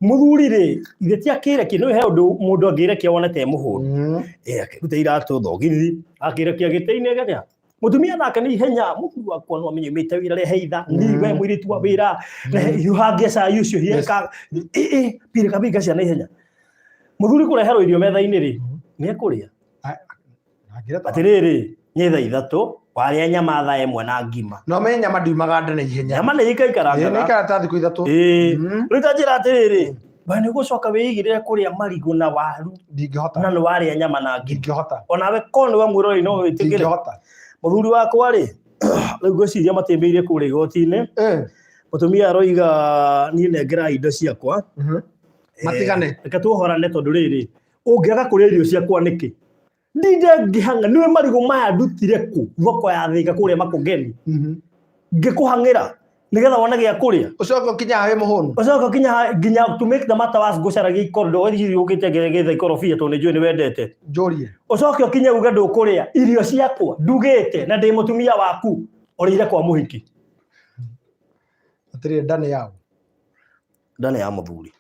mũthuri rĩ ithe ti akĩrekia nĩ he ũndũ mũndũ angĩrekia wonete mũhũnu akĩruta iratũ thogithi akĩrekia gĩtĩ-inĩ gĩkĩa mũtumia nake nĩ ihenya mũthuri wakwa no amenye umĩte wĩra reheitha niwe mũirĩtu wa wĩra hiũhangia cai ũcio hieka pirĩka binga ciana ihenya mũthuri kũreherwo irio metha-inĩ rĩ nĩ ekũrĩa atĩrĩrĩ nĩ thaa 3 warĩa nyama thaa 1 na ngima no menye nyama ndiumaga nda na ihenya nyama nĩ ikaikarangaga nĩ ikarata thikũ 3 rĩu ta njĩra atĩrĩrĩ ba nĩ gũcoka wĩigĩrĩre kũrĩa marigũ na waru ndingĩhota na nĩ warĩa nyama na ngima ndingĩhota onawe korwo nĩ wa mwĩrori no wĩtĩkĩre mũthuri wakwa rĩ rĩu ngwĩciria matĩmbĩirie kũrĩa igoti-inĩ mũtumia aroiga niĩ nengera indo ciakwa matigane reke tuohorane tondũ rĩrĩ ũngĩaga kũrĩa irio ciakwa nĩkĩ ndinde ngĩhang'a nĩwe marigũ maya ndutire kũ thoko ya Thĩka kũrĩa Makongeni ngĩkũhang'ĩra nĩgetha wone gĩa kũrĩa ũcoka ũkinya haha wĩ mũhũnu ũcoka ũkinya nginya to make the matter worse ngũcaragia ikondo gĩthiri ũkĩte getha ikorobia tondũ nĩ njũĩ nĩ wendete njũrie ũcoke ũkinye uge ndũkũrĩa irio ciakwa ndugĩte na ndĩ mũtumia waku ũrĩire kwa mũhiki atĩrĩ ndane yao ndane ya mũthuri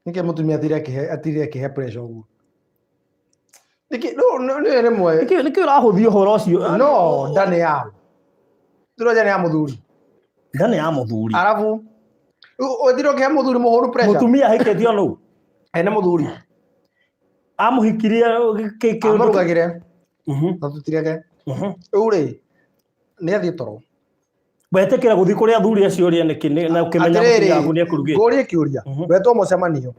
nĩkĩ mũtumia atirĩ akĩhe pressure ũguo nĩ rĩmwe nĩkĩ ũrahũthia ũhoro ũcio no ndane yao ndĩroja nĩ ya mũthuri ndane ya mũthuri arabu ũthire ũkĩhe mũthuri mũhũnu pressure mũtumia ahikĩtio nũ ene mũthuri amũhikirie amũrugagĩre na tũtireke rĩu rĩ nĩ athiĩ toro wetĩkĩra gũthiĩ kũrĩa athuri acio ũrĩa nĩkĩ na ũkĩmenya mũtumia waku nĩ ekũrugĩte ngũrie kĩũria wetwo mũcemanio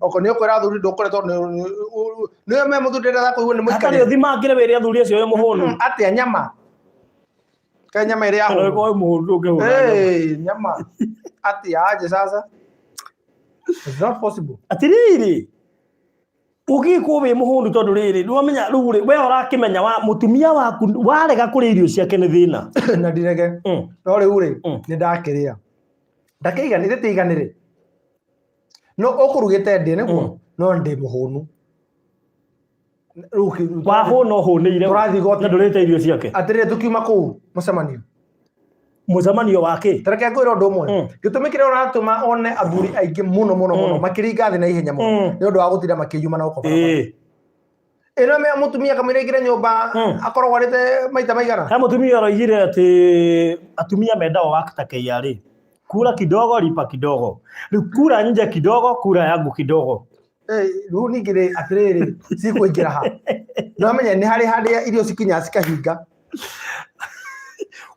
okorwo nĩ ũkwĩra athuri ndũkoretwo nĩwe me mũthuri ndĩrenda kũigua nĩ mũikari atarĩ ũthimangĩre wĩre athuri acio wĩ mũhũnu atĩa nyama ka nyama ĩrĩa yahũnu nyama atĩa aje sasa it's not possible atĩrĩrĩ ũgĩkwo wĩ mũhũnu tondũ rĩrĩ nĩwamenya rĩu rĩ we ũrakĩmenya wa mũtumia waku warega kũrĩa irio ciake nĩ thĩna na ndirege no rĩu rĩ nĩ ndakĩrĩa ndakĩiganĩre tĩiganĩre no ũkũrugĩte ndĩ nĩguo no ndĩ mũhũnu wahũna ũhũnĩire na ndũrĩte irio ciake atĩrĩrĩ tũkiuma kũu mũcemanio wake tareke ngwĩra ũndũ ũmwe gĩtũmi kĩrĩa ũratũma one athuri aingĩ mũno makĩringa thĩ na ihenya mũno nĩ ũndũ wa gũtinda makĩyuma na gũkoma ĩno me mũtumia kamũira aingĩre nyũmba akoragwo arĩte maita maigana he mũtumia aroigire atĩ atumia mendaga waka ta KRA Kula kidogo lipa kidogo. Kula nje kidogo, kula yangu kidogo. Rĩu ningĩ atĩrĩrĩ cikũingĩra ha. No menya nĩ harĩ handĩ irio cikinya cikahinga.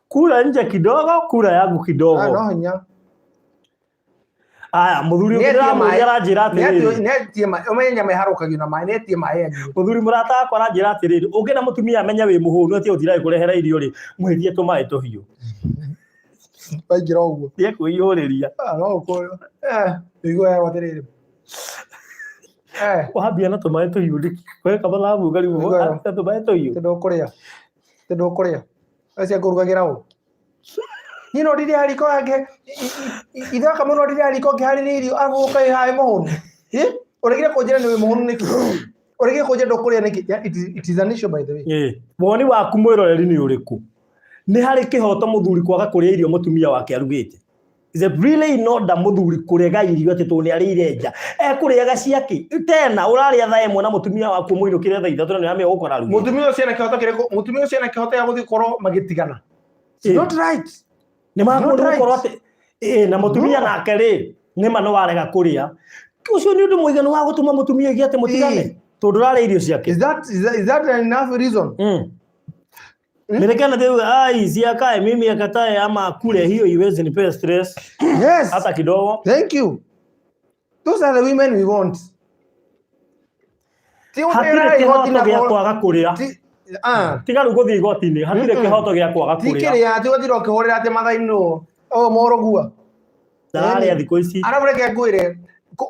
Kula nje kidogo, kula yangu kidogo. No hinya. Aya, Muthuri ũngĩramũria aranjĩra atĩrĩrĩ. Netie maĩ, ũmenye nyama ĩharũkagio na maĩ, netie maĩ anyue. Muthuri mũrata wakwa aranjĩra atĩrĩrĩ, ũngĩna mũtumia amenya wĩ mũhũnu atĩ ũtiraĩ kũrehera irio rĩ, mwĩhithie tũmaĩ tũhiũ. Waingĩra ũguo. Ndiĩ kwĩyũrĩria. No ũkũyũ. Ũigua yarwo atĩrĩrĩ. Wambia na tũmaĩ tũhiũ ndĩki. Weka mathabu ngariu tũmaĩ tũhiũ. Tũndũkũrĩa. Acia ngũrugagĩra ũũ. Niĩ no ndire hariko yake. Ithaka mũno ndire hariko ngĩharĩria irio arabu ũkaĩhaĩ mũhũnu. Ũregire kũnjĩra nĩ wĩ mũhũnu nĩkĩ? Ũregire kũnjĩra ndũkũrĩa nĩkĩ? It is an issue by the way. Woni waku mwĩroreri nĩ ũrĩkũ? Nĩ harĩ kĩhoto mũthuri kwaga kũrĩa irio mũtumia wake arugĩte. Is it really not da Muthuri kurega irio ati tone arire nja kurega ciake tena uraria thaa imwe na mutumia waku muinukire thaa ithatu na ame gukora rugi mutumia ucio ena kihoto kireko mutumia ucio ena kihoto ya guthi korwo magitigana not right ni makundu korwo ati na mutumia nake ri ni mano warega kuria ucio ni undu muigano wa gutuma mutumia igi ati mutigane tondu rare irio ciake is that enough reason Nirekana deu ziakae mimi akatae ama kule hiyo iweze nipe stress. Yes. Hata kidogo. Thank you. Those are the women we want. Hatire kihoto gya kwaga kuria. Tiga ruguthi igoti-ini hatire kihoto gya kwaga kuria. Tikiria ati wathira ukihurira ati mathaino morogua. Ndari a thiko ici. Arabuleke ngwire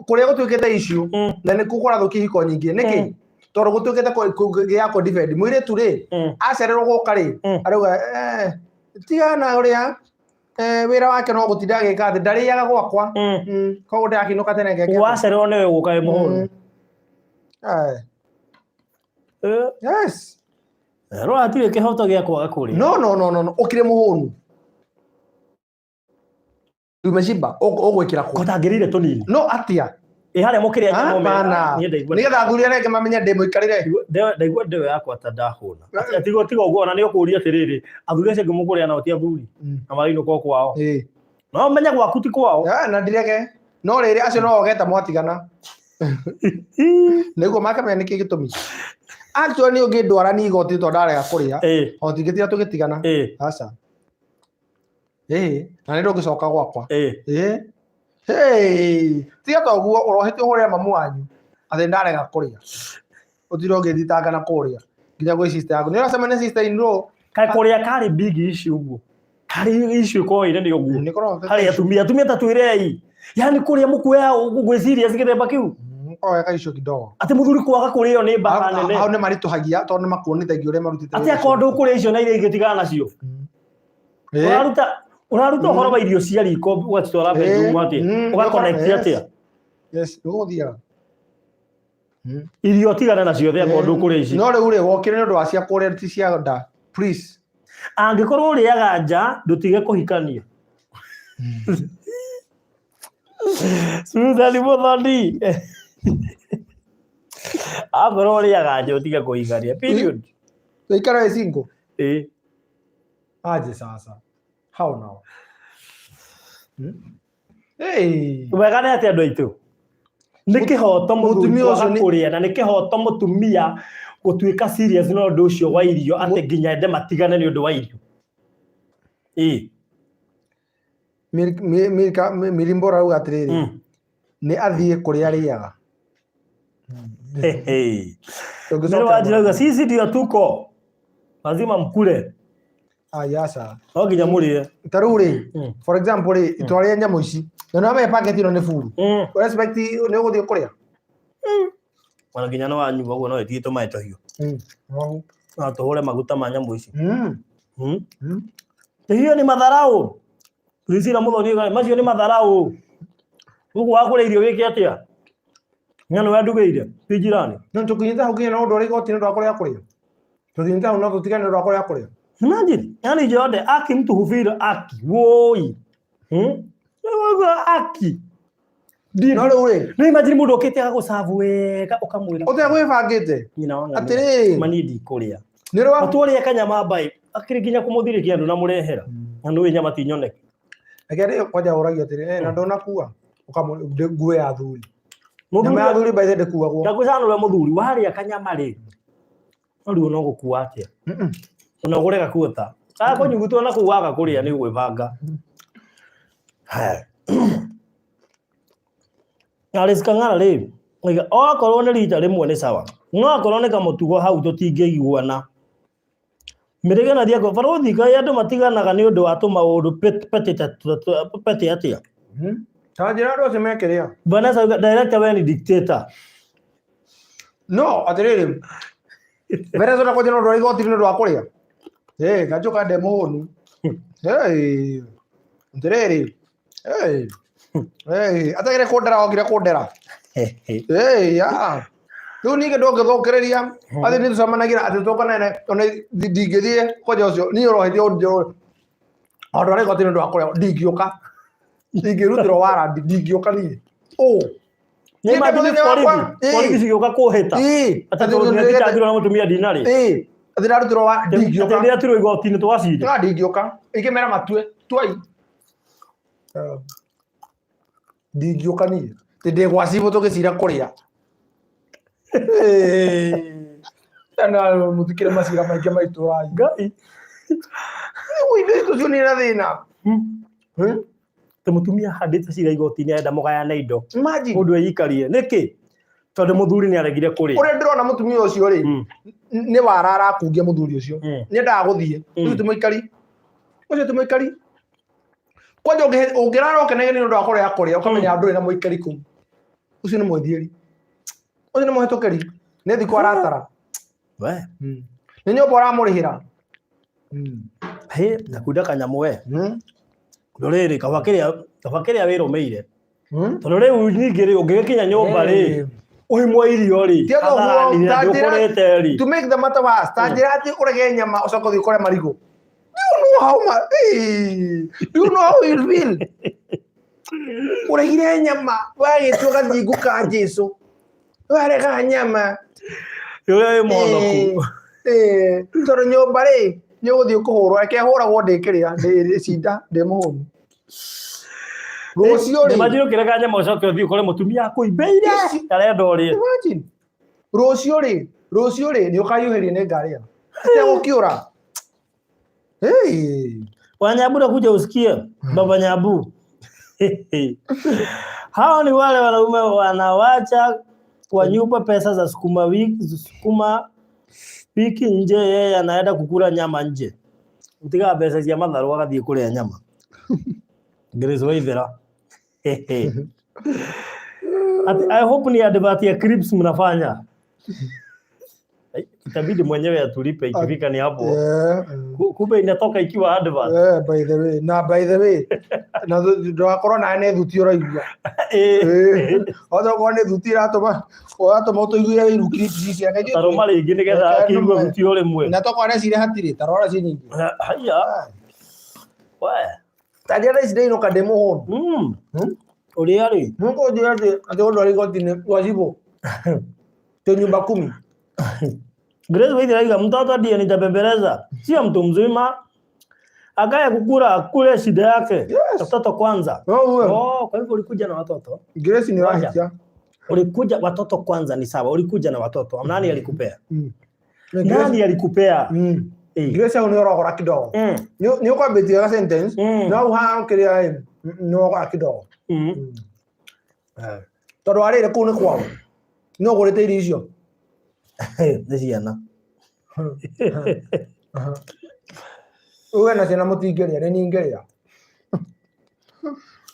kuria gutwikite issue na ni kukora thuki hiko nyingi niki toro gutwikite gya ko defend mwire tu ri acererwo guka ri arauga tigana uria wira wake no gutinda gika thi ndariaga gwakwa koguo ndakinuka tene ngeke wacererwo niwe guka muhuru yes ro atire kihoto gya kwaga kuria no ukire muhuru umeshiba ogwikira ko tangirire tunini no atia hare mukire nyama ni getha thuri arenge mamenya ndemo ikarire ndaigua ndewe yakwa ta ndahuna atigo tigo ugo na ni ukuria atiriri athuri acio ngimukuria na otia thuri na marino ko kwao no menya gwaku ti kwao na ndirege no riri acio no ogeta mwatigana niguo makamenya niki gitumi actually ni ungi ndwara ni igoti to ndarega kuria otingitira tugitigana aca na ndio ngicoka gwakwa tiga toguo urohete uhuria mamu wanyu athi ndarega kuria utiro ngithitanga kuria nginya gwi sister yaku ni uracemania sister in law kai kuria kari big issue uguo kari issue ko ire ni uguo hari atumia tatuirei yani kuria mukuya gwi serious githemba kiu oya kai issue kidogo ati muthuri kwaga kuria ni mbaka nene hau ni marituhagia tondu makuonite ngi uria marutite ati akondu kuria icio na ire igitigana nacio Unaruta uhoro wa irio cia riko ugatwara bedroom ati ugaconnect atia yes uguthia irio tigana nacio thia kondu kuria ici no riu ri wokire ni undu wa cia kuria ti cia nda please angikorwo uriaga nja ndutige kuhikania Thutha ni muthoni akorwo uriaga nja utige kuhikania period ikara single aje sasa how now wegane ati andu aitu nikihoto mutumia ucio kuria na nikihoto mutumia gutuika serious no ndu ucio wa irio ati nginya ende matigane ni undu wa irio mirimbora au atiriri ni athie kuria riaga ndio wajiraga sisi ndio tuko lazima mkule yasa oginya murie taruri for example ri itwaria nyamu ici na me packet ino ni food respect ni uguthie kuria wana ginya no anyuga uguo no etito mai tohio na tuhure maguta ma nyamu ici hiyo ni madharau tulisira muthoni macio ni madharau uguo wakure irio wiki atia nyano wandugeire ti jirani no tukinyita hukinya no ndori goti ndo akuria kuria tukinyita no tutigane ndo akuria kuria imagine yani jode aki mtu hufira aki woi aki no uri no imagine mundu okete agagusavu wega ukamwira utia gwibangite atiri manidi kuria nirwa aturi kanyama bai akiri ginya kumuthirikia andu na murehera andu we nyama tinyoneke Agere kwaja oragia tiri na ndona kuwa ukamwe nguwe ya thuri. Nyama ya thuri by the way kuwa gwo. Ndakuzana ule muthuri wari akanyama ri. Ndio no gukua atia. Unogoreka kuota. Ko nyugutwo na kuwaga kuria ni gwibanga. Alisikangara ri. Oiga okorwo ni rita rimwe ni sawa. No akorwo ni kamutugo hau tutingĩiguana. Mirege na diago farothi ka yandu matiganaga ni undu wa tumaundu pete atia. Tajira ndo semekeria. Vanessa director we ni dictator. No, atiriri. Vanessa na kujeno ndo igoti ni ndo akuria. Gajoka demo honu. Atiriri. Atagire kodera ogira kodera. Ya. Riu ninge ndongethokereria athi ni tucamanagira ati tokana ona ndingithie koja ucio ni urohithie undu ari gotini ndu akuria ndingioka ndingirutiro wara ndingioka ni ni mathi cigioka kuhita ati ndingithie na mutumia dinari athi ndarutiro wa ndingioka ndi atirwo igotini twacinda ndingioka ikimera matue twai ndingioka ni ndigwacibo tugicira kuria ana mutikire masira maige maitura ngai uibe tucio ni na thina te mutumia handite cira igoti-ini enda mugayane indo imagine mundu eyikarie niki tondu muthuri ni aregire kuria uri ndirona mutumia ucio ri ni warara kungia muthuri ucio ni endaga guthie ucio tumuikari kwaje ungirara ukenege ni ndu akore akuria ukamenya andu ina muikari ku ucio ni mwethieri ucio ni muhetokeri ni thiko aratara we ni nyumba uramurihira nakunda kanyamu we ndorere kabakiria wirumeire tondu riu ningi ri ungigikinya nyumba ri uhimwe irio ri ndukorete ri to make the matter worse tajira ati urege nyama ucoka uthi kore marigo do you know how you feel uregire nyama wagituka thingu ka Jesu warega nyama yo monoku tondu nyumba ri ni uguthi ukuhurwo ake huragwo ndikiria ndi cinda ndi muhunu rucio ri imagine ukirega nyama ucoke uthi ukore mutumia akuibeire arenda urie imagine rucio ri ni ukayuhirie ni ngaria ate gukiura Wanyabu nakuja usikie baba Nyabu. Hao ni wale wanaume wanawacha kwa nyumba pesa za sukuma wiki nje, yeye anaenda kukula nyama nje. Utiga pesa cia matharu agathie kuria nyama. Grace Waithera. I hope ni advert ya Crips mnafanya. Itabidi mwenyewe atulipe ikifika ni hapo. Kumbe inatoka ikiwa advert. By the way. Na ndo akoro na ne thuti uraigua. Odo ko ne thuti ratoma. Atoma utoiguira wiru clips cia kaje. Taroma ringi nigetha akigua thuti uri mwe. Na toko ne cire hatiri tarora ci nyingi. Haya. We. Tajira ici ndino kademo hon. Uri ari. Mungu ndiye ati odo ari gotine wajibu. Te nyumba 10. Grace Waithera iga mtoto ndiye nitabembeleza. Sio mtu mzima. Akaya kukura kule shida yake. Watoto kwanza. Kwa hivyo ulikuja na watoto. Grace ni Mahitia. Ulikuja watoto kwanza ni sawa. Ulikuja na watoto. Nani alikupea? Nani alikupea? Grace ni orogora kidogo. Ni uko beti ya sentence. Na uha kiria ni orogora kidogo. Todo arire ku ni kwao. No gorete irio. Niciana. Uwe na ciana mutingeria ni ningeria.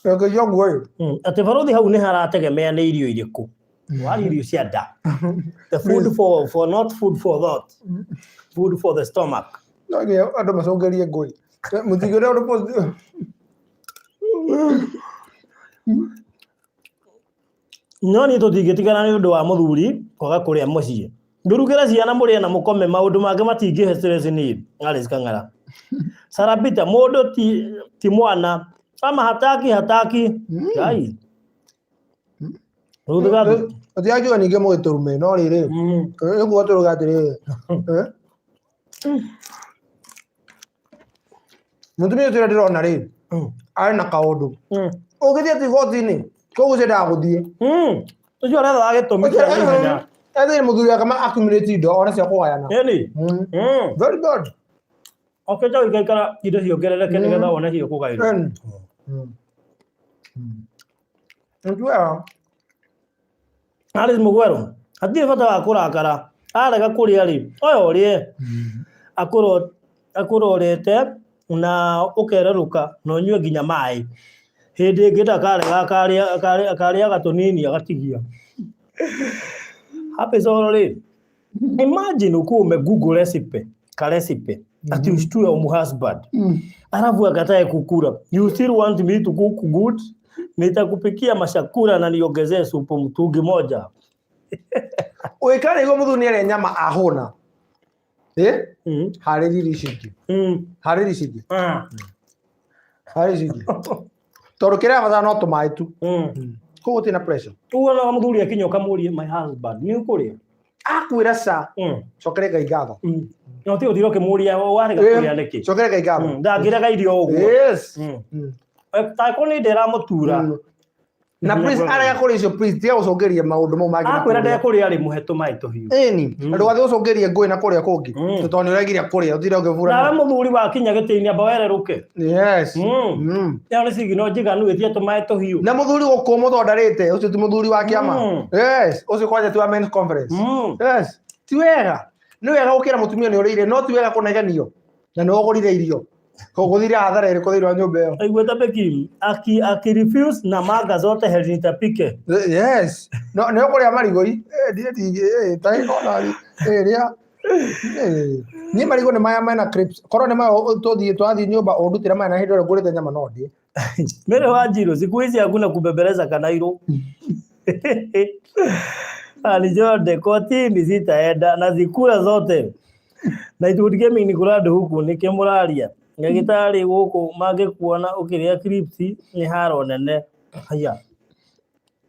Ego yongwe. Ate barothi hau ni harategemea ni irio iriku. Wali irio cia nda. The food for not food for thought. Food for the stomach. Nage ando masongerie ngoi. Mutingeria ndo post. Noni tutingitigana ni undu wa muthuri kwaga kuria mucii. Ndurugera ciana muria na mukome maundu mange matingihe stress ni alisikangara. Sarapita modo ti mwana ama hataki gai. Ruduga ati ajo ni ngemo giturume no rire. Ego turuga atire. Mutumia tira ndirona ri. Arĩ na kaũndũ. Ũgĩthiĩ atĩ igoti-inĩ, koguo ũcendaga gũthiĩ. Ũcio aretha agĩtũmi kĩa ihenya. Ethĩ mũthuri akama accumulate indo ona cia kũgayana. Ĩni. Very good. Okĩte gũikaikara indo ciongerereke nĩgetha wone cio kũgaĩrwo. Nĩtuwega. Alice Mugwero, hatirĩ bata wa kũrakara. Arega kũrĩa rĩ, oya ũrĩe. Akũrorete na ũkererũka na ũnyue nginya maĩ. Hĩndĩ ĩngĩ ndakarega akarĩaga tũnini agatigia. Happy sorry. Imagine ukume Google recipe, ati ushtue husband. Alafu akatae kukula. You still want me to cook good? Nitakupikia mashakura na niongezee supu mtungi moja. Uikare hiyo mudhu niere nyama ahona. Hariri shiki. Hariri shiki. Hariri shiki. Torokera vaza no tumai tu. Ko tina pressure. Uona muthuri akinyoka muri my husband. Ni ukuria. Akwira sa. Cokerega igatho. No ti utiro ke muri warega kuria neki. Cokerega igatho. Ndagiraga irio uguo. Yes. Tako ni ndera mutura. Na please arega kuri icio please tiga gucogeria maundu mau magi. Akwira ndeka kuri ari muhe tumai tuhiu. Eni. Andu gathe gucogeria ngui na kuria kungi. Tutoni uragiria kuria utira ukivura. Na muthuri wakinya gitiini amba wereruke. Yes. Ya ni sigino njiganu wetia tumai tuhiu. Na muthuri gukumu thondarite ucio ti muthuri wa kiama. Yes. Ucio kwaje tu men's conference. Yes. Ti wega. Ni wega gukira mutumia ni urire no ti wega kunegenio. Na ni wogorire irio. Koguthira hathara iri kuthirwa nyumba iyo. Aigweta Beki aki refuse na manga zote helinitapike. Yes. No ne okuria marigoi. Direti tai konari. Ria. Ni marigo ne maya mena crips. Koro ne maya twathi nyumba ondutira maya na hindore ngurite nyama no ndie. Mere Wanjiru siku hizi hakuna kubebeleza kanairo. Alijode kotini zitaenda na zikula zote. Na itudige mimi nikurade huku nikimuraria. Ngagitari guku magikuona ukiria clips ni haro nene. Haya.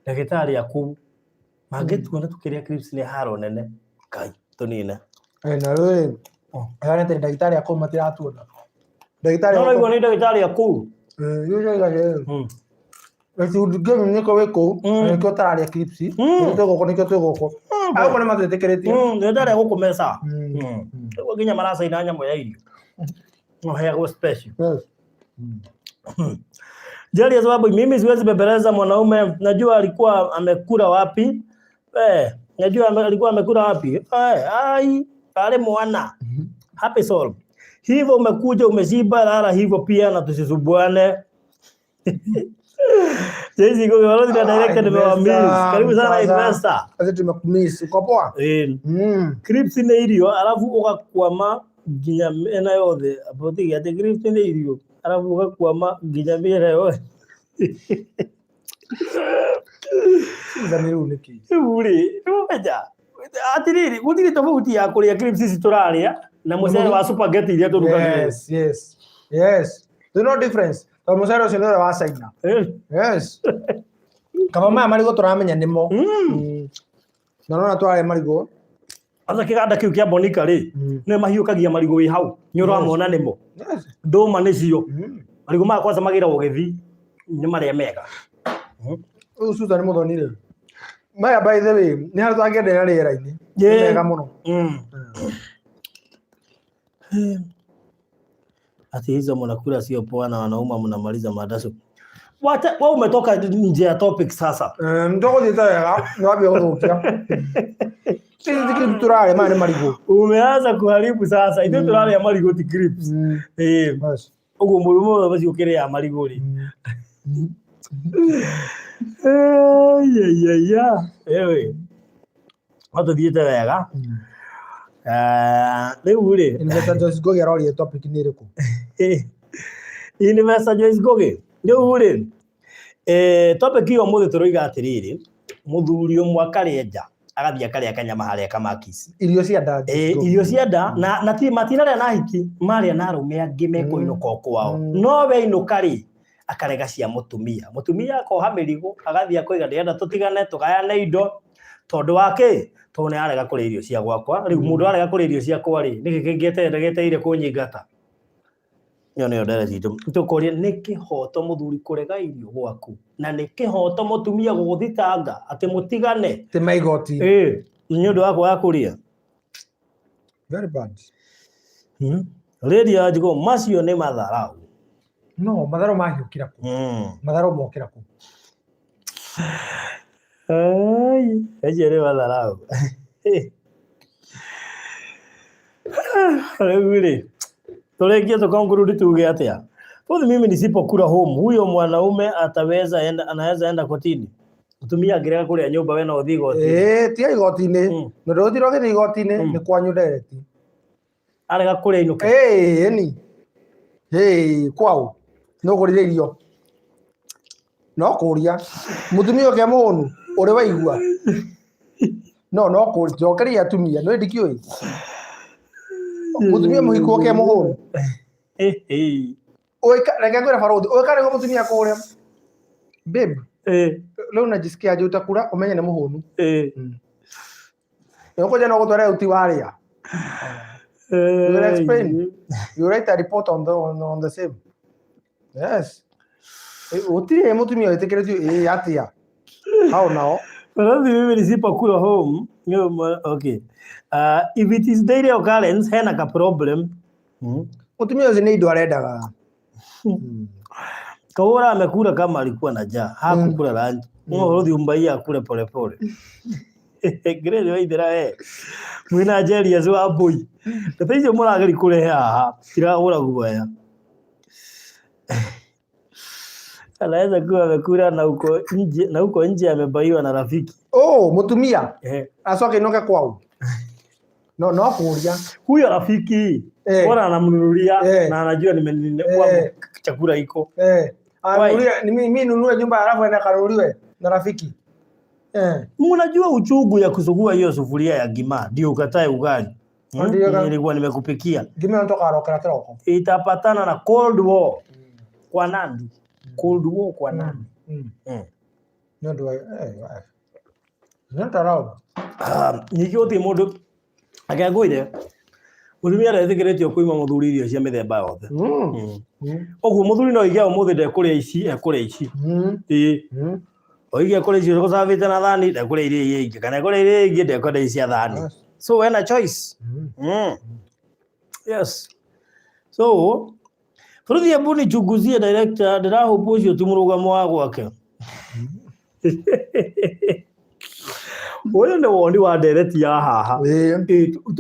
Ngagitari aku magituona tukiria clips ni haro nene. Kai tunine. Na rwe. Ayane te ndagitari aku matira tuona. Ndagitari no igwa ni ndagitari aku. Yo gaje. Ati udige mimi niko weko. Niko tararia clips. Niko goko. Ayo kone matetekereti. Ndagitari aku mesa. Kwa ginya marasa ina nyamo ya Irio. No hair special. Yes. Jali ya sababu mimi siwezi bebeleza mwanaume, najua alikuwa amekula wapi. Najua alikuwa amekula wapi. Ai, pale mwana. Happy soul. Hivyo umekuja umeshiba lala hivyo pia na tusisubuane. Jezi gogo walozi na director nimewamiss. Karibu sana investor. Sasa tumekumiss. Uko poa? Clips ni Irio alafu ukakwama ginya mena yothe aboti ya clips ni Irio alafu ukakwama ginya mena yothe. Zamiru niki. Uri, umeja. Atiriri, gutiri tofauti ya kuria clips sisi turaria na musere wa spaghetti ile turuka. Yes. There's no difference. To musere ucio ndio wa saina. Yes. Kama maya marigo turamenya nimo. Na tware marigo. Asa kiganda kiu kia Bonika ri ne mahiukagia marigo wi hau ni uramona nimo. Yes. Ndoma nicio. Marigo ma kwanza magira ugethi ni maria mega. Usuza ni muthonire. Maya by the way ni haru twangendera rĩera-inĩ. Mega mũno. Ati hizo mnakula sio poa na wanauma mnamaliza madaso. Wewe umetoka nje ya topic sasa. Ndoko zita wega, niwapi guthukia. Sisi clip turare mane marigo. Umeanza kuharibu sasa. Ito turare ya marigo ti clips. Bas. Ugo murumo basi ukire ya marigo ri. Ewe. Watu dieta wega. Leo ule. Investor Joyce Goge arori topic ni riko. Investor Joyce Goge. Leo ule. Topic hiyo muthe turoiga atiriri. Muthuri umwe akarenja agathia karia kanyama haria kamakisi. Irio cia nda. Irio cia nda na ti matina na hiki maria na rume angi mekuinuka kwao. No we inukari akarega cia mutumia akoha mirigo agathia kuiga ndenda tutigane tugayane indo tondu wake tone arega kuria irio cia gwakwa riu mundu arega kuria irio cia kwari niki kingiete ndegeteire kunyingata nä ndere citå tå koria nä kä hoto må thuri kå rega irio gwaku na nä kä hoto må tumia gå thitanga atä må tigane tä maigoti nä å ndå wa kwaga kå ria rä ya njigå macio nä matharau no matharau mahiå kä ra kå matharau mokä ra kå acio nä matharau rĩu rĩ tũrĩkie tũkongurundi tuge atĩa both mimi nisipokula home huyo mwanaume anaweza enda kotini mtumia angĩrega kũrĩa nyũmba we no ũthiĩ igoti tia igoti-inĩ na ndũthira ũgĩthiĩ igoti-inĩ nĩ kwanyu ndereti arega kũrĩa inũke kwao no ũgũrire irio no kũria mũtumia ũngĩ mũhũnu ũrĩ waigua no kũria njokeria atumia nĩ ndikĩũĩ mutumia muhiku wake muhuru reke ngwĩre barũthi ũĩkarĩgwo mutumia kũrĩa babe rĩu najisikia aje utakura umenye nĩ mũhũnu ũkũja no gũtwara uti warĩa you will explain you write a report on the same yes utirĩ mutumia wĩtĩkĩrĩtio atĩa how now mimi nisipokula home okay if it is daily occurrence hena ka problem mutumia ũcio nĩ indo arendaga kaura amekula kama alikuwa na njaa hakukula lunch rũthi umbaia akule pole pole grade waithira mwina jeria zwa boy tataijo mũrageri kule haha tiragũra guoya anaweza kuwa amekula na huko nje amebaiwa na rafiki mutumia acoke inoke kwao no kuria huyo rafiki bora anamnunulia na anajua nimenunua chakula iko ananunulia mimi nunue nyumba alafu enda kanunuliwe na rafiki mnajua uchungu ya kusugua hiyo sufuria ya gima ndio ukatae ugali nilikuwa nimekupikia gima natoka arokera kiroko itapatana na cold war kwa Nandi cold war kwa Nandi ndio ntarao nikiote mundu akagwire mutumia arethikiritio kuima muthuri irio cia mithemba yothe oguo muthuri no igia umuthi ndekuria ici ekuria ici oige ekuria ici gũcabĩte na thani ndekuria iria ingĩ kana ekuria iria ingĩ ndekuria ici thani so wena choice yes so Fruthi hebu nichunguzie director ndĩrahope ũcio ti mũrũgamo wa gwake Oyo nĩ woni wa ndereti ya haha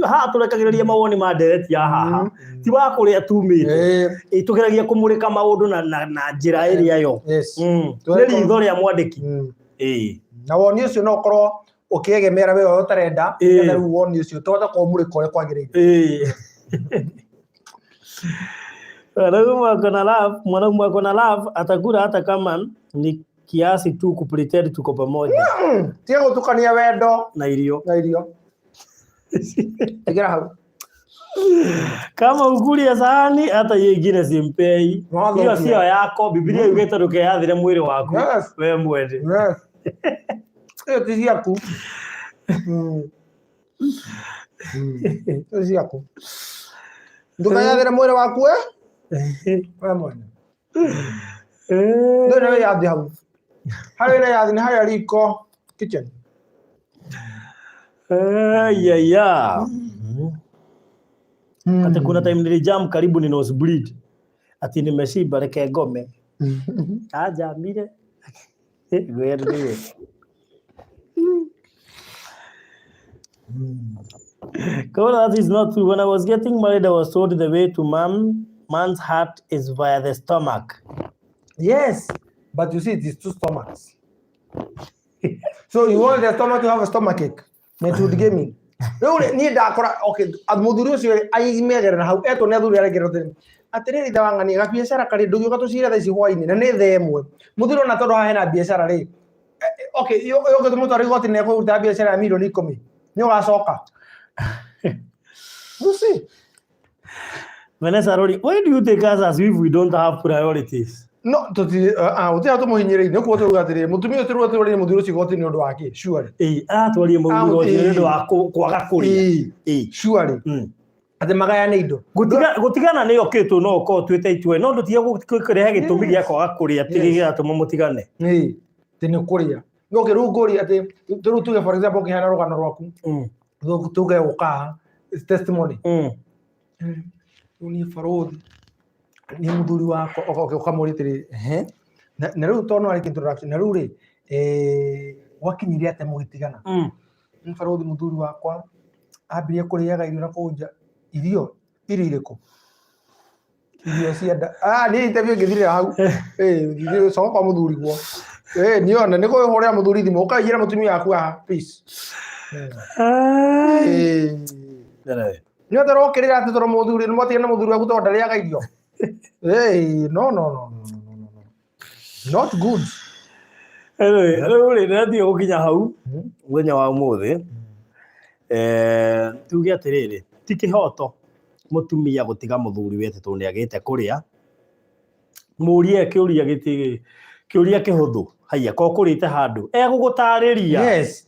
haha tũrekagĩrĩria mawoni ma ndereti ya haha ti wa kũrĩa tumĩte tũgeragia kũmũrĩka maũndũ na njĩra ĩrĩa yo nĩ ritho rĩa mwandĩki na woni ũcio no ũkorwo ũkĩegemera wĩra ũtarenda na rĩu woni ũcio tũhote kũmũrĩka ũrĩa kwagĩrĩire mwanaume ako na love atakula hata kama ni kiasi tu kupretend tuko pamoja tia gutukania wendo na irio igira hau kama ukulia sahani hata yengine simpei hiyo sio yako Biblia yugeta ndukeyathire mwiri waku we mwende hiyo ti yaku hiyo si yaku ndukeyathire mwiri waku we mwende ndio ya hau Hari na yathi ni hari riko kitchen. Ati kuna time nilijam karibu ni nose bleed. Ati nimeshiba reke ngome. Aja mire. Gwere. That is not true. When I was getting married, I was told the way to man's heart is via the stomach. Yes. But you see, it is two stomachs. So you want the stomach to have a stomachache? Method gaming. Ni dakora okay. Muthuri ucio aimegera na hau eto ne athuri aregera tene. Atiriri tawangani ga biashara kari ndugi gatucira thaici hwaini na ni themwe. Muthuri ona tondu hena biashara ri. Okay, yo tumutwara igoti ne kuruta biashara ya milioni 10. Ni ugacoka. You see. Vanessa Rori, why do you take us as if we don't have priorities? No, utia tumuhinyiriire nikuo turugatire mutumia turugatire muthuri ucio goti ni undu wake surely twarie muthuri ucio ni undu wa kwaga kuria surely ati magayane indo gutigana ni okitwo no ko twite itwe no ndutige kureha gitumi gia kwaga kuria tigi gatuma mutigane tini kuria no kirunguri ati tuge for example kihana rugano rwaku tuge uka testimony ni farothi ni muthuri wako ukamuritiri na riu tono ari introduction na riu ri wakinyire ate mugitigana ni farothi muthuri wakwa ambirie kuriaga irio na kunja irio iriko irio cienda ni interview ngithirira hau irio so kwa muthuri gwo niona niko horia muthuri thimo ukaiyira mutumia waku please nyo rokirira ati toro muthuri ni motigana muthuri waku to ndariaga irio no not good hello ndio gukinya hau muthenya wa umuthi tuge atiriri ti kihoto mutumia gutiga muthuri wete to ni agite kuria murie kiuria giti kiuria kihuthu haya ko kurite handu gugutariria yes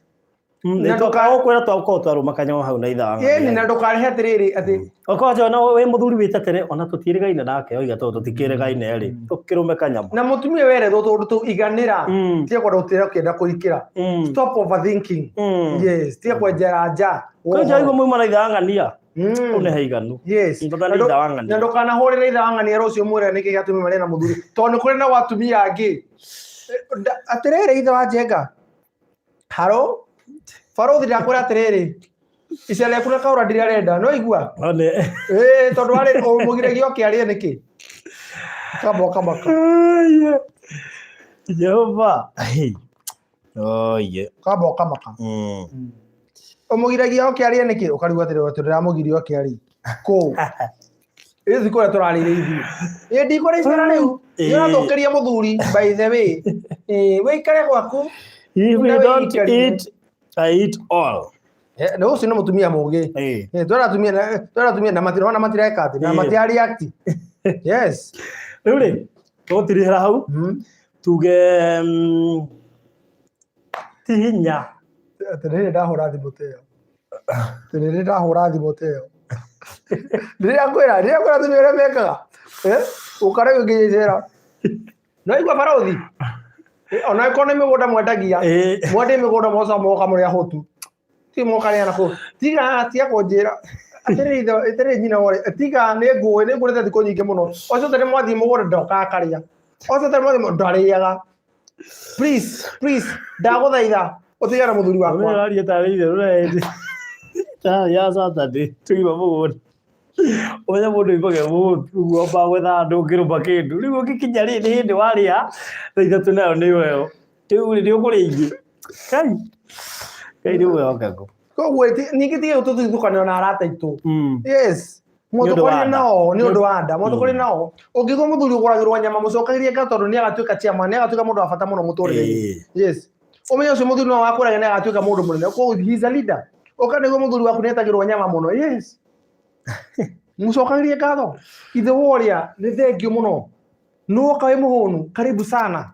na ndokakwira twako twaruma kanyo hau na ithaa ni na ndokarehe atiriri ati okoje na we muthuri wite tere ona tutirigaine nake oiga to tutikirigaine ri tukirume kanyamu na mutumia were tondu tu iganira tie kwa rutira kienda kuikira stop overthinking yes tie kwa jaraja ko jaigo mwe mara ithaa ngania une haiganu yes ndotani ithaa wangania na ndokana horira ithaa ngania rucio mwere niki gatumi mari na muthuri tondu kuri na watumia angi atiriri ithaa wa jenga haro farothi ndakura atiriri icele kuna kaura ndirarenda no igua tondu ari mugiregi okiarie niki kama Jehova kama omugiregi okiarie niki ukarigwa atiriri ndiramugirio okiarie ko izi ko turarire ithi ndikore icera riu ndathukiria muthuri by the way we ikare gwaku if we don't eat I eat all no ucio ni mutumia mugi twaratumia na matireka ati na matiari act yes riu ri tutirira hau tuge tihinya atiriri ndahura thimu teo ndiria kwira tumia ria mekaga ukare ngijera no igwa farothi ona ikone migunda mwendagia mwende migunda moca moka muri ahotu ti moka ria nako tiga tia kunjira atiriri nyina wore tiga ni ngurete thiko nyingi muno ocio tene mwathi mugunda ndoka karia ocio tene mwathi ndariaga please ndaguthaitha utigana muthuri wakwa araria tarire ruredi ya Saturday tuiba mugunda oya mundu ibage mutu ba wetha andu ngirumba kindu riu gikinya ri ni hindi waria thithatu nayo ni weo tiu ni ukuringi kai ni weo kago ko weti nikitige ututhukana na arata itu yes mutukori nao ni undu wa nda mutukori nao ungigwa muthuri uguragirwa nyama mucokagirie ka tondu ni agatuika chiama ni agatuika mundu afata muno muturire yes umenya ucio muthuri no wakuraga ni agatuika mundu munene ko he is a leader ukanigwa muthuri waku netagirwa nyama muno yes mucokagirie ngatho ithe woria ni thengio muno no kawe muhunu karibu sana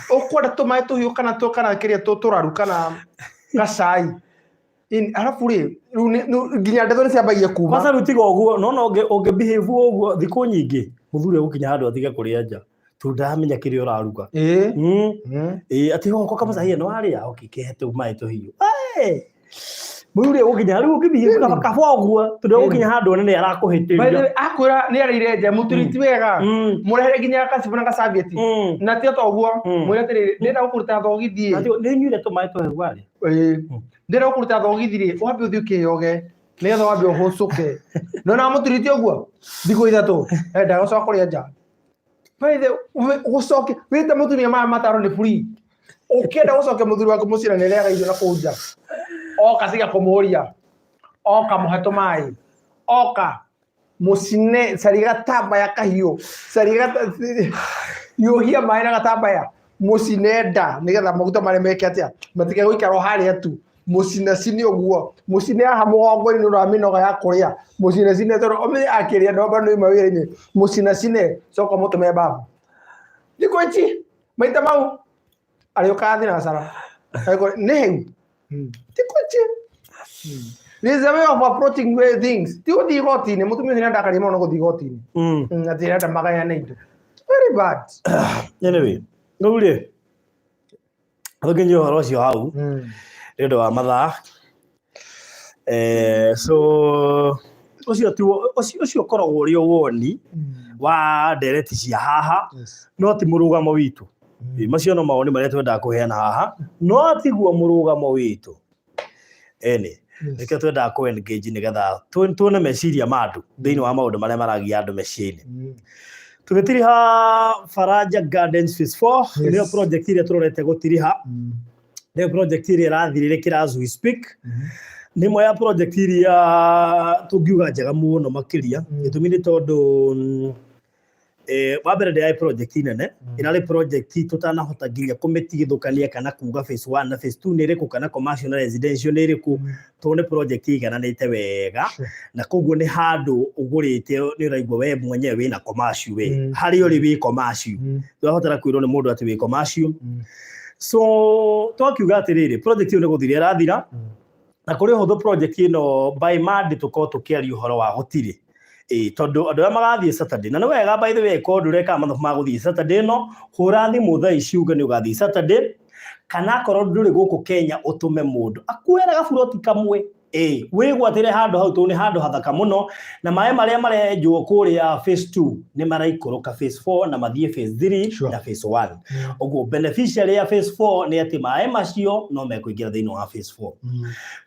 ukwenda tumae tuhiu kana kiria turaru kana gacai alafu ri nginya ndeto ciambagia kuma kwanza rutiga uguo no unge behave uguo thiku nyingi muthuri gukinya handu atige kuria nja tundamenya kiria uraruga ati hoko kama sahia no aria okikehete umae tuhiu muthuri gukinya riu ngibihave kaba uguo tundu gukinya handu nene arakuhitiria akwira ni arire nja muturiti wega murehere nginya kasibu na gasavieti na tio to uguo mwire tiri ndenda gukuruta thogithie ni nyuire tumae tuhehu ari ndenda gukuruta thogithie wambe uthie ukiyoge nigetha wambe uhucuke nona muturiti uguo thiku ithatu ndagocoka kuria nja baithe gucoke wite mutumia mataro ni free ukienda gucoke muthuri waku mucira ni rega irio na kunja oka siga kumuria oka muheto mai oka musine sariga tamba ya kahio sariga yohia mai na gatamba musine nda nigetha maguta mari meke atia matige guikara haria tu musine sini oguo musine ha mugongo ni uraminoga ya kuria musine sine toro omi akiria ndo bando mawira ni musine sine soko moto me babu dikochi maita mau alio kathi na sara aiko nehu dikochi There's a way of approaching things. Tio di gotini, mutumio zinenda kalima no di gotini. Atira da magaya neido. Very bad. Anyway, ngaulie. Akinyo horosi hau. Ndio wa mathaa. So ucio koragwo uri woni wa ndereti cia haha no ti murugamo witu. Macio no maoni maria twenda kuheana haha no tiguo murugamo witu. Nĩkĩo twenda ku engage nĩgetha tuone meciria ma andũ thĩinĩ wa maũndũ marĩa maragia andũ meciria. Tũgĩtiriha Faraja Gardens Phase 4 nĩyo project iria tũrorete gũtiriha. Nĩyo project iria ĩrathirĩrĩkĩra as we speak. Nĩ ĩmwe ya project iria tũngiuga njega mũno makĩria gĩtũmi nĩ tondũ wa mbere ndĩ project nene ĩrarĩ project tũtanahota nginya kũmĩtigithũkania kana kuga phase 1 na phase 2 nĩ ĩrĩkũ kana commercial na residential nĩ ĩrĩkũ tondũ nĩ project ĩigananĩte wega na koguo nĩ handũ ũgũrĩte nĩ ũraigua we mwenyewe wĩna commercial we harĩ ũrĩ wĩ commercial ndũrahotera kwĩrwo nĩ mũndũ atĩ wĩ commercial. So twakiuga atĩrĩrĩ project ĩyo nĩ gũthira ĩrathira na kũrĩ ũhũthũ project ĩno by Monday tũkorwo tũkĩaria ũhoro wa gũtirĩ tondu andu arĩa magathiĩ Saturday na nĩ wega by the way ko ndureka mathabu ma gũthiĩ Saturday no hũra thimũ thaa ici uga nĩ ũgathiĩ Saturday kana korwo ndũrĩ gũkũ Kenya ũtũme mũndũ akuere gaburoti kamwe wĩgwatĩre handũ hau tondũ nĩ handũ hathaka mũno na maĩ marĩa marenjwo kũrĩa phase 2 nĩ maraikũrũka phase 4 na mathiĩ phase 3 na phase 1. Ũguo beneficiary ya phase 4 nĩ atĩ maĩ macio no mekũingĩra thĩinĩ wa phase 4.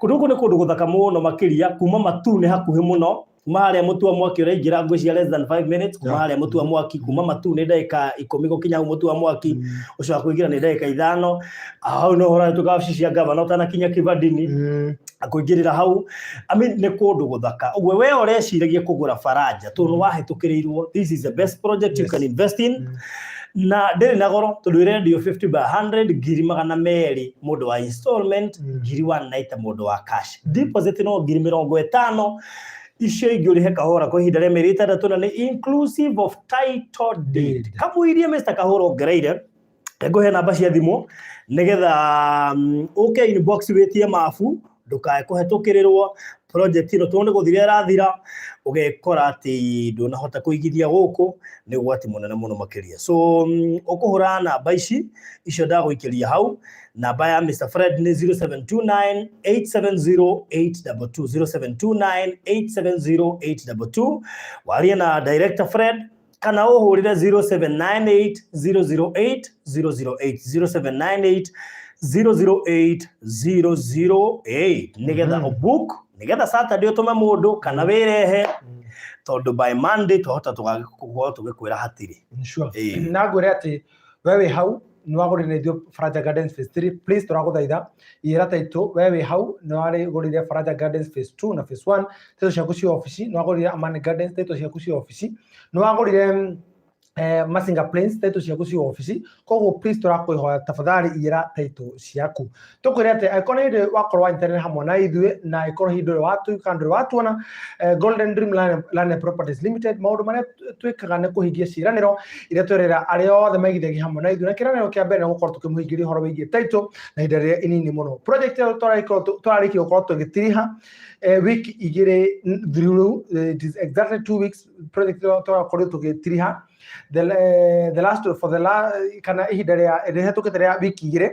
Kũndũ gũkũ nĩ kũndũ gũthaka mũno makĩria kuma matu nĩ hakuhĩ mũno kuma harĩa mũtu wa mwaki ũraingĩra ngwĩciria less than 5 minutes kuma harĩa mũtu wa mwaki kuma matu nĩ ndagĩka 10 gũkinya hau mũtu wa mwaki ũcio wa kũingĩra nĩ ndagĩka 5 hau no hora tũkawabici cia gavana ũtanakinya kĩbandini akũingĩrĩra hau nĩ kũndũ gũthaka. Ũguo we ũreciragia kũgũra Faraja tondũ wahĩtũkĩrĩirwo this is the best project you can invest in na ndĩrĩ na goro tondũ ĩrendio 50 by 100 ngiri 200 mũndũ wa installment ngiri 190 mũndũ wa cash deposit no ngiri 50 icio ingĩ ũrĩhe kahora kwa ihinda rĩa mĩeri 6 na nĩ inclusive of title deed. Kamũirie Mr. Kahora ongereire ngũhe namba cia thimũ nĩgetha ũke inbox wĩtie mabu ndũkae kũhetũkĩrĩrwo project ĩno tondũ nĩ gũthira ĩrathira ũgekora atĩ ndũnahota kũigithia gũkũ nĩ ũgwati mũnene mũno makĩria. So ũkũhũra namba icio ndagũikĩria hau. Namba ya Mr. Fred ni 0729 870 822 0729 870 822. Waria na Director Fred kana ũhũrĩre 0798 008 008 0798 008 nigetha ũbook nigetha Saturday ũtũme mũndũ kana wĩrehe tondũ by Monday tuhota tũgĩkwĩra hatirĩ. Na ngwĩre atĩ wewe hau nĩ wagũrĩre ithio Faraja Gardens Phase 3 please tũragũthaitha ira taitũ wewe hau nĩ warĩgũrĩre Faraja Gardens Phase 2 na Phase 1 taitũ ciaku cia ofici nĩ wagũrĩre Amani Gardens taitũ ciaku cia ofici nĩ wagũrĩre Masinga Plains taitũ ciaku cia ofici koguo please tũrakwĩhoya tafadhali ira taitũ ciaku tũkwĩre atĩ angĩkorwo nĩ hĩndĩ wakorwo internet hamwe na ithuĩ na angĩkorwo hĩndĩ ndũrĩ watuona Golden Dream Land Properties Limited maũndũ marĩa twĩkaga nĩ kũhingia ciĩranĩro iria twerĩra arĩa othe maigithagia hamwe na ithuĩ na kĩranĩro kĩa mbere nĩ gũkorwo tũkĩmũhingĩria ũhoro wĩgiĩ taitũ na ihinda rĩrĩa inini mũno. Project ĩyo tũrarĩkia gũkorwo tũgĩtiriha wiki igĩrĩ through it is exactly 2 weeks project ĩyo tũrakorwo tũgĩtiriha the last kana ihinda rĩa hetũkĩte rĩa wiki igĩrĩ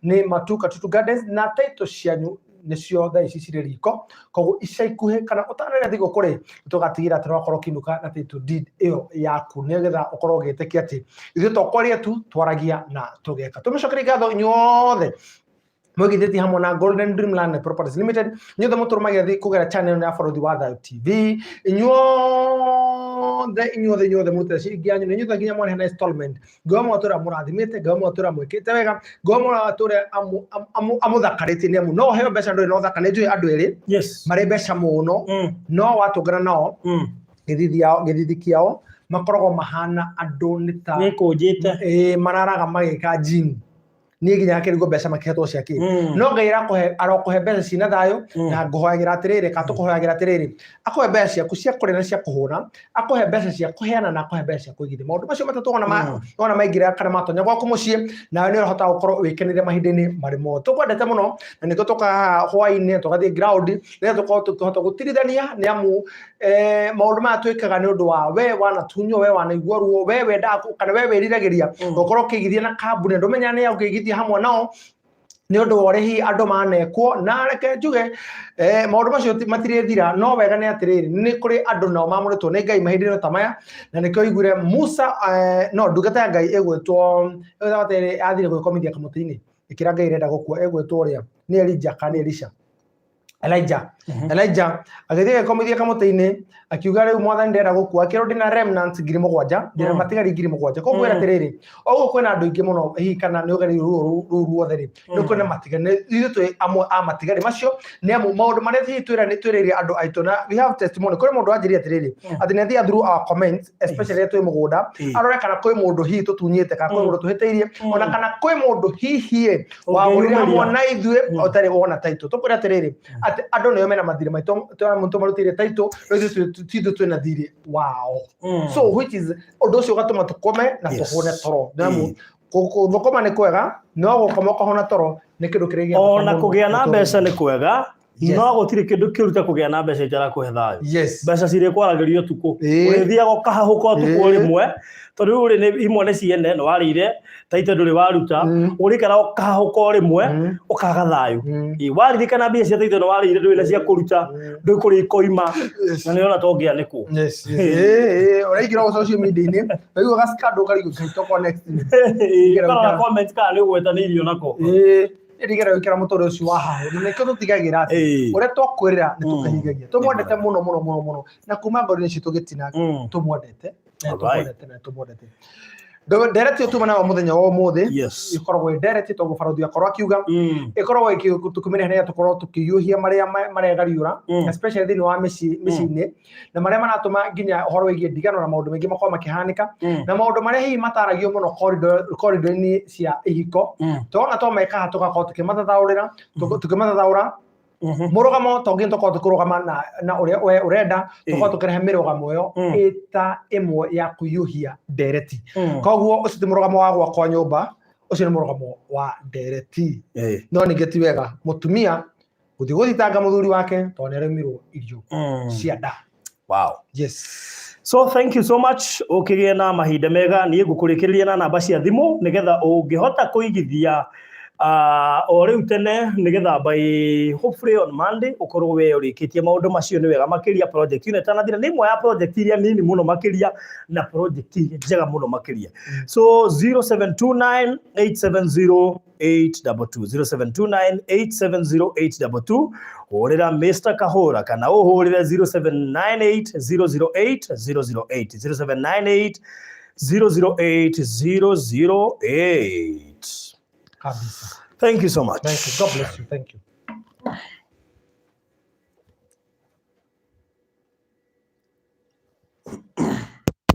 nĩ Matuka Tutu Gardens na taitũ cianyu nĩcio thaa ici cirĩ riko koguo ica ikuhĩ kana ũtanarĩa thigũ kũrĩ tũgatigĩra atĩ nĩwakorwo ũkĩinũka na title deed ĩyo yaku nĩgetha ũkorwo ũgĩtĩkia atĩ ithuĩ tokwaria tu twaragia na tũgeka. Tũmĩcokerie ngatho inyuothe mwĩgithĩtie hamwe na Golden Dream Land Properties Limited inyuothe mũtũrũmagia kũgerera channel ya Bũrũri wa Thayũ TV inyuothe mũrutĩra ciringi yanyu na inyuothe nginya mwarehe na installment ngoma mwatũra mũrathimĩte ngoma mwatũra mwĩkĩte wega ngoma mwatũra amũthakarĩtie nĩ amu no heo mbeca ndũrĩ no thaka nĩ njũĩ andũ erĩ marĩ mbeca mũno no watũngana nao gĩthithi kĩao makoragwo mahana andũ nĩ ta nĩkũnjĩte mararaga magĩka gym ni nginya akirigo mbeca makihetwo ciake no Ngai arokuhe mbeca cina thayo na nguhoyagira atiriri ka tukuhoyagira atiriri akuhe mbeca ciaku cia kuria na cia kuhura akuhe mbeca cia kuheana na akuhe mbeca cia kuigithia maundu macio matatu ona maingira kana matonya gwaku mucii nawe ni urahota gukorwo wikenire mahinda-ini mari mo tukwendete muno na niko tukaha hwaini tugathie ground ni tukorwo tukihota gutirithania ni amu maundu maya twikaga ni undu wa we wanatunyo we wanaigua ruo we wenda kana we wiriragiria gukorwo ukigithia na kambuni ndumenya ni ukigithia hamwe nao ni undu wa rihi andu manekwo na reke njuge maundu macio matirithira no wega ni atiriri ni kuri andu nao mamuritwo ni Ngai mahinda-ini ta maya na nikio igure Musa no ndungata ya Ngai egwetwo athire gwikomithia kamuti-ini ikira Ngai irenda gukua egwetwo ria ni Elijah kana Elisha Elijah agithie komithia kamuti-ini akiuga riu mwathani ndenda gukua akiro ndina remnants 7,000 ndina matigari 7,000 ko kwera atiriri oguo kwina andu ingi muno hihi kana ni ugari ru ruothe ri ni kwina matigari ithu twi amwe a matigari macio ni amu maundu maria hihi twirire andu aitu na we have testimony kuri mundu anjiri atiriri ati ni thia through our comments especially twi mugunda arore kana kwi mundu hihi tutunyite kana kwi mundu tuhiteirie ona kana kwi mundu hihi wa urire hamwe na ithue otari wona taito tukwira atiriri ati andu niyo mena mathire maitu twa muntu marutire taito tithu twina thiri wow so which is undu ucio gatuma tukome na tuhone toro namu thukoma ni kwega no gukoma ukahona toro ni kindu kirigia ona kugia na mbeca ni kwega no gutire kindu kiruta kugia na mbeca itara kuhe thayo mbeca ciri kwaragirio tuku urithia gukahahuka tuku rimwe tondu uri ni imwe ni ciene no warire taito nduri waruta urikara ukahahuka rimwe ukaga thayo waririkana mbia cia taito no warire nduri na cia kuruta nduri kuri koima na ni ona tongia niku uraigira go social media-ini aigu gaskando karigu to connect kana comment kana ni gweta ni Irio nako ndigera wikira mutore ucio wa haho ni kio tutigagira ati uria twakwirira ni tukahingagia tumwendete muno na kuma ngoro-ini citu gitinanga tumwendete Direct utuma na muthenya wa muthi ikoragwo direct to gubaruthi akorwo akiuga ikoragwo tukumire hene tukorwo tukiyuhia maria gariura especially thini wa micini na maria manatuma nginya uhoro wigie ndigano na maundu mengi makorwo makihanika na maundu maria hihi mataragio muno corridor-ini cia ihiko tona to meka hatugakorwo tukimathathaura murugamo tongi toko tukurugama na uria we urenda toko tukirehe mirugamo yo ita imwe ya kuyuhia ndereti koguo ucio ti murugamo wa gwakwa nyumba ucio ni murugamo wa ndereti no ningeti wega mutumia guthitanga muthuri wake to ni remirwo irio cia nda wow so thank you so much ukigie na mahinda mega ni ngukurikiria na namba cia thimu nigetha ungihota kuigithia o riu tene nigetha by hopefully on Monday ukorwo we urikitie maundu macio ni wega makiria project ino tanathira ni imwe ya project iria nini muno makiria na project njega muno makiria so 0729870822 0729870822 horera Mr. Kahora kana uhurire 0798008008 0798008008 Thank you so much. Thank you. God bless you. Thank you.